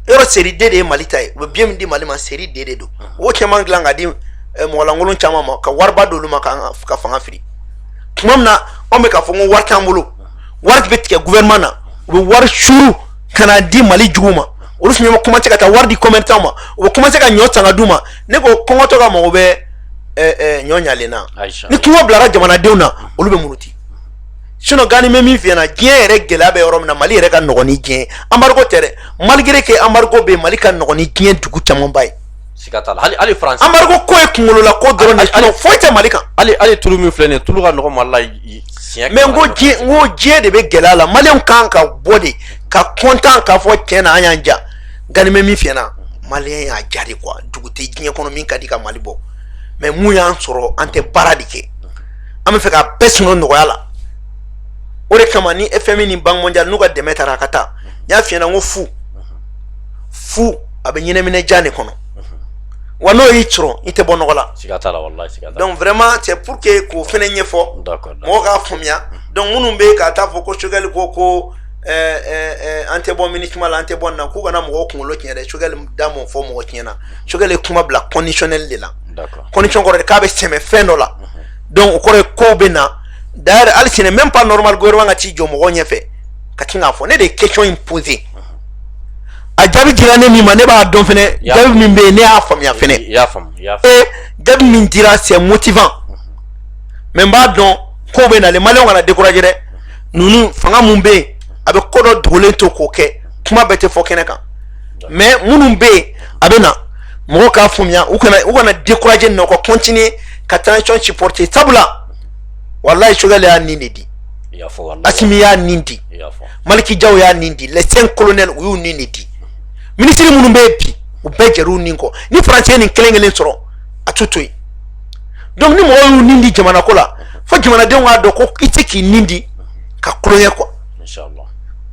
yɔrɔ série D de ye Mali ta ye u bɛ bien min di Mali ma série D de don o cɛman dilan ka di mɔgɔ lankolon caman ma ka wariba d'olu ma ka fanga fili tuma min na anw bɛ k'a fɔ ko wari t'an bolo wari bɛ tigɛ gouvernement na u bɛ wari suru ka na di Mali juguw ma olu fana bɛ commencer ka taa wari di commerçant ma u bɛ commencer ka ɲɔ san ka d'u ma ne ko kɔngɔtɔ ka mago bɛ ɲɔ ɲalen na ni kɔngɔ bilara jamanadenw na olu bɛ muruti sinon gani bɛ min f'i ɲɛna diɲɛ yɛrɛ gɛlɛya bɛ yɔrɔ min na Mali yɛrɛ ka nɔgɔn ni diɲɛ embargo tɛ dɛ malgré que embargo bɛ Mali ka nɔgɔn ni diɲɛ dugu camanba ye siga t'a la hali France embargo ko ye kunkolola ko dɔrɔn de sinon foyi tɛ Mali kan hali tulu min filɛ nin ye tulu ka nɔgɔn Mali la siɲɛ mais n ko diɲɛ de bɛ gɛlɛya la maliyɛnw kan ka bɔ de ka content k'a fɔ tiɲɛ na an y'an ja gani bɛ min f'i ɲɛna maliyɛn y'a ja de quoi dugu tɛ diɲɛ kɔnɔ min ka di ka Mali bɔ mais mun y'an sɔrɔ an tɛ baara de kɛ an bɛ fɛ ka bɛɛ sunɔ nɔgɔya la o de kama ni FMI ni Banque mondiale n'u ka dɛmɛ taara a ka taa n y'a f'i ɲɛna n ko fu a bɛ ɲɛnɛminɛjan de kɔnɔ wa n'o y'i sɔrɔ i tɛ bɔ nɔgɔ la siga t'a la wallahi siga t'a la donc vraiment c'est pour que k'o fana ɲɛfɔ mɔgɔw k'a faamuya donc minnu bɛ ka taa fɔ ko Choguel ko an tɛ bɔ MINUSMA la an tɛ bɔ nin na k'u kana mɔgɔw kunkolo tiɲɛ dɛ Choguel da m'o fɔ mɔgɔ tiɲɛ na Choguel ye kuma bila conditionnel de la condition kɔrɔ de k'a bɛ sɛmɛ fɛn dɔ la donc o kɔrɔ ye kow bɛ na d'ailleurs hali sini même pas normal gouvernement ka t'i jɔ mɔgɔw ɲɛfɛ ka tin k'a fɔ ne de ye question in poser a jaabi dira ne min ma ne b'a dɔn fɛnɛ jaabi min bɛ yen ne y'a faamuya fɛnɛ jaabi min dira c'est motivant mais n b'a dɔn kow bɛ nalen maliyɛnw kana décourager dɛ ninnu fanga mun bɛ yen a bɛ ko dɔ dogolen to k'o kɛ kuma bɛɛ tɛ fɔ kɛnɛ kan mais minnu bɛ yen a bɛ na mɔgɔw k'a faamuya u kana décourager nin na u ka continuer ka transition supporter sabula wallahi Choguel y'a nin de di Assimi y'a nin di Maliki Diaw y'a nin di les 5 colonels u y'u nin de di ministre minnu bɛ yen bi u bɛɛ jɛr'u nin kɔ ni français ye nin kelen kelen sɔrɔ a t'u to yen donc ni mɔgɔw y'u nin di jamana ko la fo jamanadenw k'a dɔn ko i tɛ k'i nin di ka kulonkɛ quoi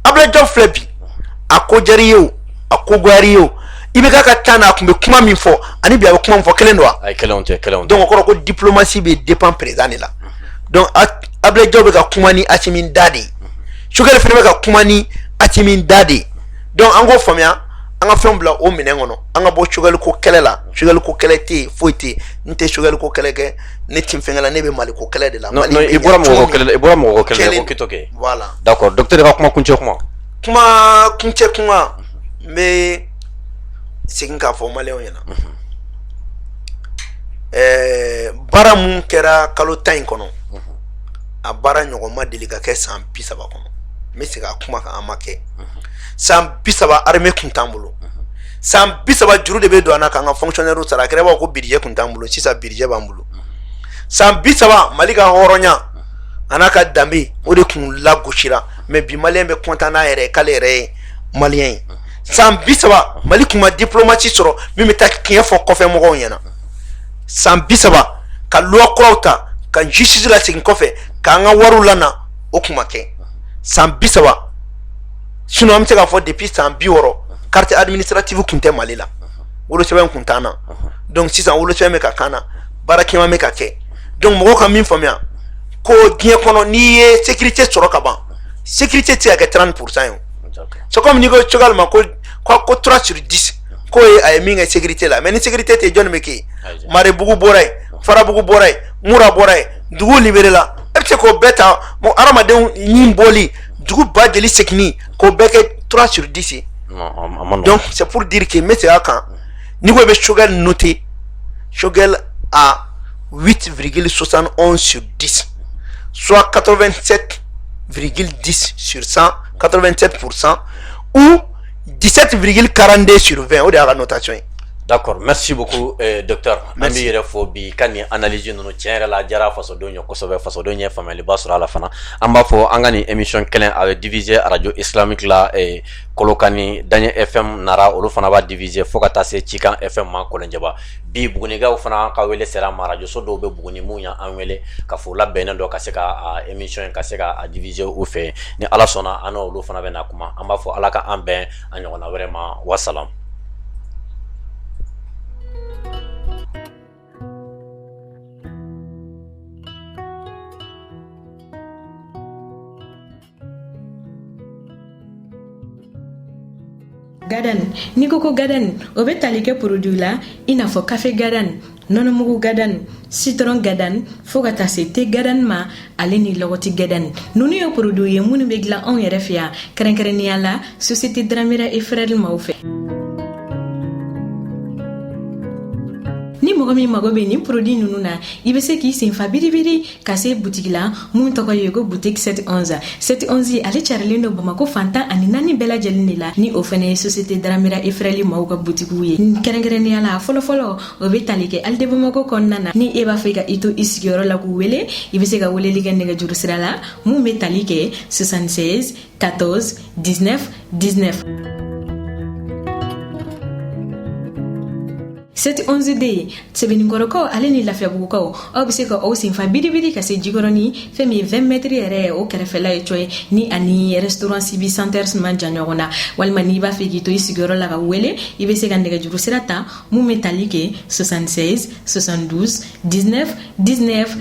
Abdoulaye Diaw filɛ bi a ko diyar'i ye o a ko goyar'i ye o i bɛ k'a ka temps na a tun bɛ kuma min fɔ ani bi a bɛ kuma min fɔ kelen don wa donc o kɔrɔ ko diplomatie bɛ dépend président de la donc Abdoulaye Diaw bɛ ka kuma ni Assimi da de ye Choguel fana bɛ ka kuma ni Assimi da de ye donc an k'o faamuya an ka fɛnw bila o minɛn kɔnɔ an ka bɔ Choguel ko kɛlɛ la Choguel ko kɛlɛ tɛ yen foyi tɛ yen n tɛ Choguel ko kɛlɛ kɛ ne ti fɛn la ne bɛ Mali ko kɛlɛ de la. non i bɔra mɔgɔ ko kɛlɛ ko kito kɛ voilà d'accord docteur ka kuma kuncɛ kuma n bɛ segin k'a fɔ maliyɛnw ɲɛna baara mun kɛra kalo 10 in kɔnɔ a baara ɲɔgɔn ma deli ka kɛ san 30 kɔnɔ n bɛ segin a kuma kan a ma kɛ san 30 armée kun t'an bolo san 30 juru de bɛ don an na k'an ka fonctionnaire sara a kɛra b'a fɔ ko budget kun t'an bolo sisan budget b'an bolo san 30 Mali ka hɔrɔnya a n'a ka danbe o de kun lagosira mais bi maliyɛn bɛ content n'a yɛrɛ ye k'ale yɛrɛ ye maliyɛn ye san 30 Mali kun ma diplomatie sɔrɔ min bɛ taa tiɲɛ fɔ kɔfɛ mɔgɔw ɲɛna san 30 ka loi kuraw ta ka justice lasegin kɔfɛ k'an ka wariw lana o kun ma kɛ san 30 sinon an bɛ se k'a fɔ depuis san 60 carte administrative kun tɛ Mali la wolosɛbɛn kun t'an na donc sisan wolosɛbɛn bɛ ka k'an na baara caman bɛ ka kɛ donc mɔgɔw ka min faamuya ko diɲɛ kɔnɔ n'i ye sécurité sɔrɔ ka ban sécurité tɛ se ka kɛ 30% ye o c'est comme n'i ko Choguel ma ko 3 sur 10 ko a ye min kɛ sécurité la mais ni sécurité tɛ jɔnni bɛ kɛ yen Marebugu bɔra yen Farabugu bɔra yen Mura bɔra yen dugu libéré la e bɛ se k'o bɛɛ ta hadamadenw ɲin bɔli dugu ba joli seginni k'o bɛɛ kɛ 3 sur 10 ye donc c'est pour dire que n bɛ segin a kan n'i ko i bɛ Choguel noter Choguel a 8,71 sur 10 soit 87,10 sur 100 87% ou 17,42 sur 20 o de y'a ka notation ye. D'accord, merci beaucoup docteur. An b'i yɛrɛ fo bi ka nin analyse ninnu tiɲɛ yɛrɛ la a diyara fasodenw ye kosɛbɛ fasodenw ye faamuyaliba sɔrɔ a la fana an b'a fɔ an ka nin émission kelen a bɛ diviser radio islamique la Kolokani Daɲɛ FM Nara olu fana b'a diviser fo ka taa se Cikan FM ma Kɔlɔnjɛba bi Bugunigaw fana ka wele sera ma radio so dɔw bɛ Buguni mun y'an wele ka fɔ labɛnnen dɔ ka se ka émission in ka se ka diviser u fɛ ni Ala sɔnna an n'olu fana bɛ na kuma an b'a fɔ Ala ka an bɛn a ɲɔgɔnna wɛrɛ ma wasalam. Gadan ni ko gadan o be tali kɛ produit la ina fɔ café gadan nɔnɔmugu gadan citron gadan fo ka taa se thé gadan ma ale ni lɔgɔti gadan nunu ye produit ye minnu be dilan anw yɛrɛ fɛ yan kɛrɛnkɛrɛnnenya la société Dramera et Frères maaw fɛ. Ni mɔgɔ min mago bɛ nin produit ninnu na i bɛ se k'i senfa biribiri ka se boutique la mun tɔgɔ ye ko boutique 711 711 ale carilen don Bamako fantan ani naani bɛɛ lajɛlen de la ni o fana ye société Dramera et Frères maaw ka boutique ye kɛrɛnkɛrɛnnenya la fɔlɔfɔlɔ o bɛ tali kɛ Alde Bamako kɔnɔna na ni e b'a fɛ ka i to i sigiyɔrɔ la k'u wele i bɛ se ka weleli kɛ nɛgɛjuru sira la mun bɛ tali kɛ 76 14 19 19 711D sɛbɛnnikɔrɔkaw ale ni lafiyabugukaw aw bɛ se ka aw senfa biribiri ka se jikɔrɔni fɛn min ye 20 mètres yɛrɛ o kɛrɛfɛla ye coye ni ani restaurant Civi Center man jan ɲɔgɔn na walima n'i b'a fɛ k'i to i sigiyɔrɔ la ka wele i bɛ se ka nɛgɛjuru sira ta mun bɛ tali kɛ 76 72 19 19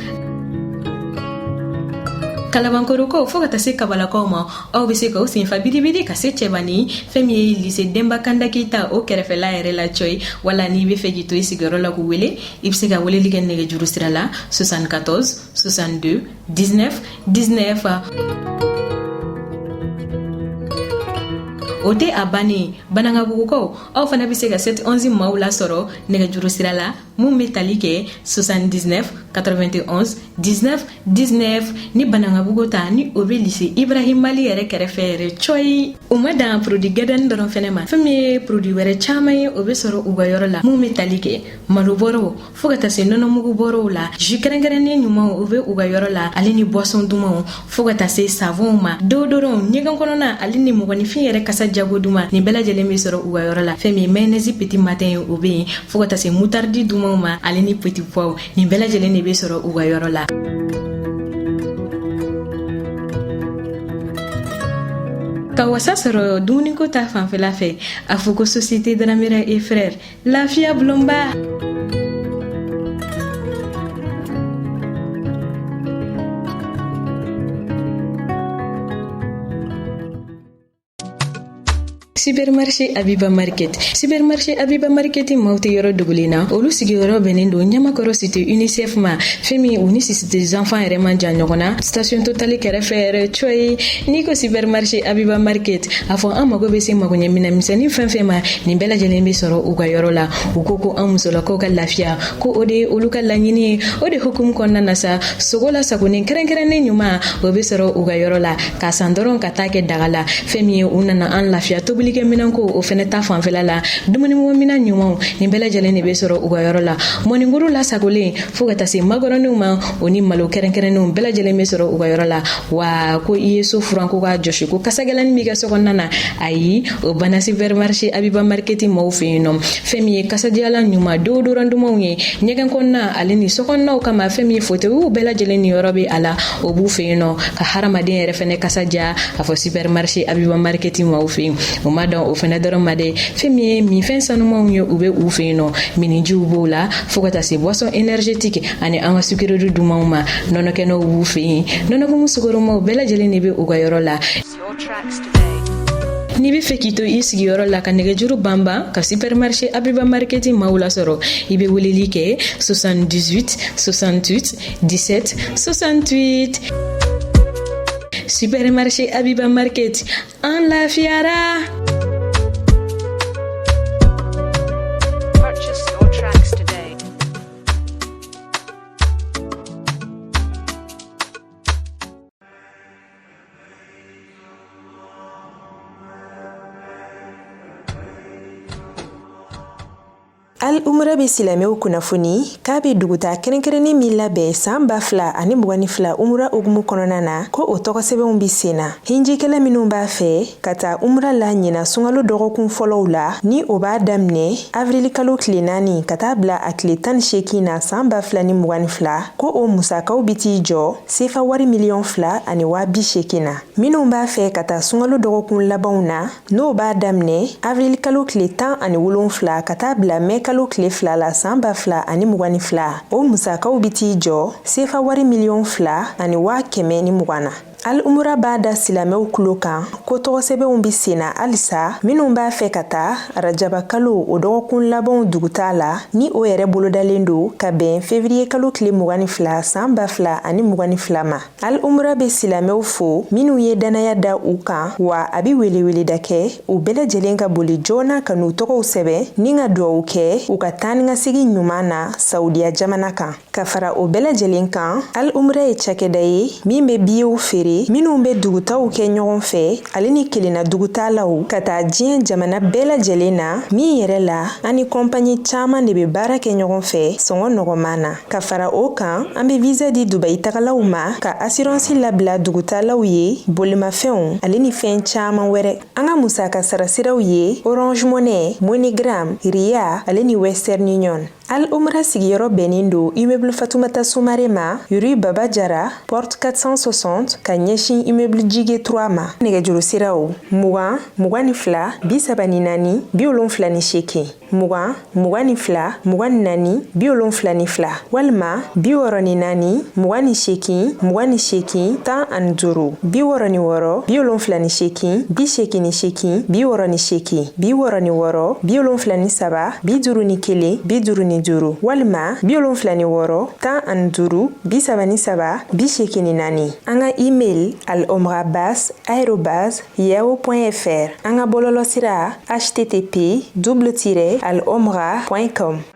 Kalabankorokaw fo ka taa se Kabalakaw ma aw bɛ se ka aw senfa biribiri ka se Cɛbani fɛn min ye lycée Demba Kanda Keita o kɛrɛfɛla yɛrɛ la coye wala n'i bɛ fɛ k'i to i sigiyɔrɔ la k'u wele i bɛ se ka weleli kɛ nɛgɛjuru sira la 74 62 19 19 o tɛ a bannen Banangabugukaw aw fana bɛ se ka 711 maaw lasɔrɔ nɛgɛjuru sira la mun bɛ tali kɛ 79 91 19 19 ni Banangabugu ta ni o bɛ lycée Ibrahim Mali yɛrɛ kɛrɛfɛ yɛrɛ coyi o ma dan produit gadan dɔrɔn fɛnɛ ma fɛn min ye produit wɛrɛ caman ye o bɛ sɔrɔ u ka yɔrɔ la mun bɛ tali kɛ malo bɔrɔw fo ka taa se nɔnɔmugu bɔrɔw la jus kɛrɛnkɛrɛnnen ɲumanw o bɛ u ka yɔrɔ la ale ni boisson dumanw fo ka taa se savon ma deodorant ɲɛgɛn kɔnɔna ale ni mɔgɔninfin yɛrɛ kasa jago duman nin bɛɛ lajɛlen bɛ sɔrɔ u ka yɔrɔ la fɛn min ye mayonnaise petit matin ye o bɛ yen fo ka taa se moutarde dumanw ma ale ni petit pois nin bɛɛ lajɛlen de bɛ sɔrɔ u ka yɔrɔ la. Ka wasa sɔrɔ dumuniko ta fanfɛla fɛ a fɔ ko société Dramera et Frères lafiya bulonba. Supermarché Abiba Market. Supermarché Abiba Market mawte yoro dugulina. Olu sigiyɔrɔ bɛnnen don Ɲamakɔrɔ cité UNICEF ma. Fɛn min u ni Cité des enfants yɛrɛ man jan ɲɔgɔn na. Station Total kɛrɛfɛ yɛrɛ coyi. N'i ko Supermarché Abiba Market, a fɔ an mago bɛ se magoɲɛminɛn misɛnnin fɛn fɛn ma. Nin bɛɛ lajɛlen bɛ sɔrɔ u ka yɔrɔ la. U ko an musolakaw ka lafiya, ko o de ye olu ka laɲini ye. O de hukumu kɔnɔna na sa, sogo la sagonin kɛrɛnkɛrɛnnen ɲuman o bɛ sɔrɔ u ka yɔrɔ la. Ka san dɔrɔn ka taa kɛ daga la. Fɛn min ye u nana an lafiya tobili minɛn ko o fɛnɛ ta fanfɛla la dumunimɔminɛn ɲumanw nin bɛɛ lajɛlen de bɛ sɔrɔ u ka yɔrɔ la mɔnikuru lasagolen fo ka taa se magɔrɔniw ma o ni malo kɛrɛnkɛrɛnnenw bɛɛ lajɛlen bɛ sɔrɔ u ka yɔrɔ la wa ko i ye so furan ko k'a jɔsi ko kasagɛlɛnin b'i ka so kɔnɔna na ayi o banna Supermarché Abiba Market maaw fɛ yen nɔ fɛn min ye kasadiyalan ɲuman deodorant dumanw ye ɲɛgɛn kɔnɔna ale ni sokɔnɔnaw kama fɛn min ye fauteuils bɛɛ lajɛlen ni yɔrɔ bɛ a la o b'u fɛ yen nɔ ka hadamaden yɛrɛ fɛnɛ kasadiya a fɔ Supermarché Abiba Market maaw fɛ yen o ma dɔn o fɛnɛ dɔrɔn ma dɛ fɛn min ye minfɛn sanumanw ye u bɛ u fɛ yen nɔ minijiw b'o la fo ka taa se boisson énergétique ani an ka sukirori dumanw ma nɔnɔkɛnɛw b'u fɛ yen nɔnɔkumu sukoromaw bɛɛ lajɛlen de bɛ u ka yɔrɔ la. N'i bɛ fɛ k'i to i sigiyɔrɔ la ka nɛgɛjuru banban ka Supermarché Abiba Market maaw lasɔrɔ i bɛ weleli kɛ 78 68 17 68. Supermarché Abiba Market an lafiyara. Al Umra be silamɛw kunnafoni k'a be duguta kɛrɛnkɛrɛnnen min labɛn san 2022 Umra ogumu kɔnɔna na ko o tɔgɔsɛbɛnw bi senna. Hinjikɛla minnu b'a fɛ ka taa Umra la ɲina sunkalo dɔgɔkun fɔlɔw la ni o b'a daminɛ avril kalo tile 4 ka taa bila a tile 18 na san 2022 ko o musakaw bi t'i jɔ sefa wari miliyɔn 2 ani 280 na. Minnu b'a fɛ ka taa sunkalo dɔgɔkun labanw na n'o b'a daminɛ avril kalo tile 17 ka taa bila mai kalo tile 2 la san 2022 o musakaw bi t'i jɔ sefa wari miliyɔn 2 ani 120 na. Al umra b'a da silamɛw kulo kan ko tɔgɔsɛbɛnw bi senna halisa minnu b'a fɛ ka taa Rajaba kalo o dɔgɔkun labanw duguta la ni o yɛrɛ bolodalen do ka bɛn février kalo tile 22 san 2022 ma. Al umra be silamɛw fo minnu ye danaya da u kan wa a bi weleweleda kɛ u bɛɛ lajɛlen ka boli joona ka n'u tɔgɔw sɛbɛn ni ka duwawu kɛ u ka taa ni ka segi ɲuman na Saudiya jamana kan. Ka fara o bɛɛ lajɛlen kan, Al umra ye cakɛda ye min be biyew feere minnu be dugutaw kɛ ɲɔgɔn fɛ ale ni kelenna dugutalaw ka taa diɲɛ jamana bɛɛ lajɛlen na min yɛrɛ la ani kɔnpanyi caaman de be baara kɛ ɲɔgɔn fɛ sɔngɔ nɔgɔman na. Ka fara o kan an be visa di Dubai tagalaw ma ka assurance labila dugutalaw ye bolimafɛnw ale ni fɛn caaman wɛrɛ. An ka musaka sarasiraw ye Orange Money, MoneyGram, Ria ale ni Western Union. Al umra sigiyɔrɔ bɛnnen do immeuble Fatoumata Soumaré ma, rue Baba Jara, porte 460 ka ɲɛsin immeuble Jige 3 ma. Nɛgɛjuru siraw 20 24 74 78 20 22 24 72 walima 64 28 28 15 66 78 88 68 66 77 51 juru walima 76 15 77 84. An ka email alomrabas@yahoo.fr. An ka bɔlɔlɔsira http://alomra.com.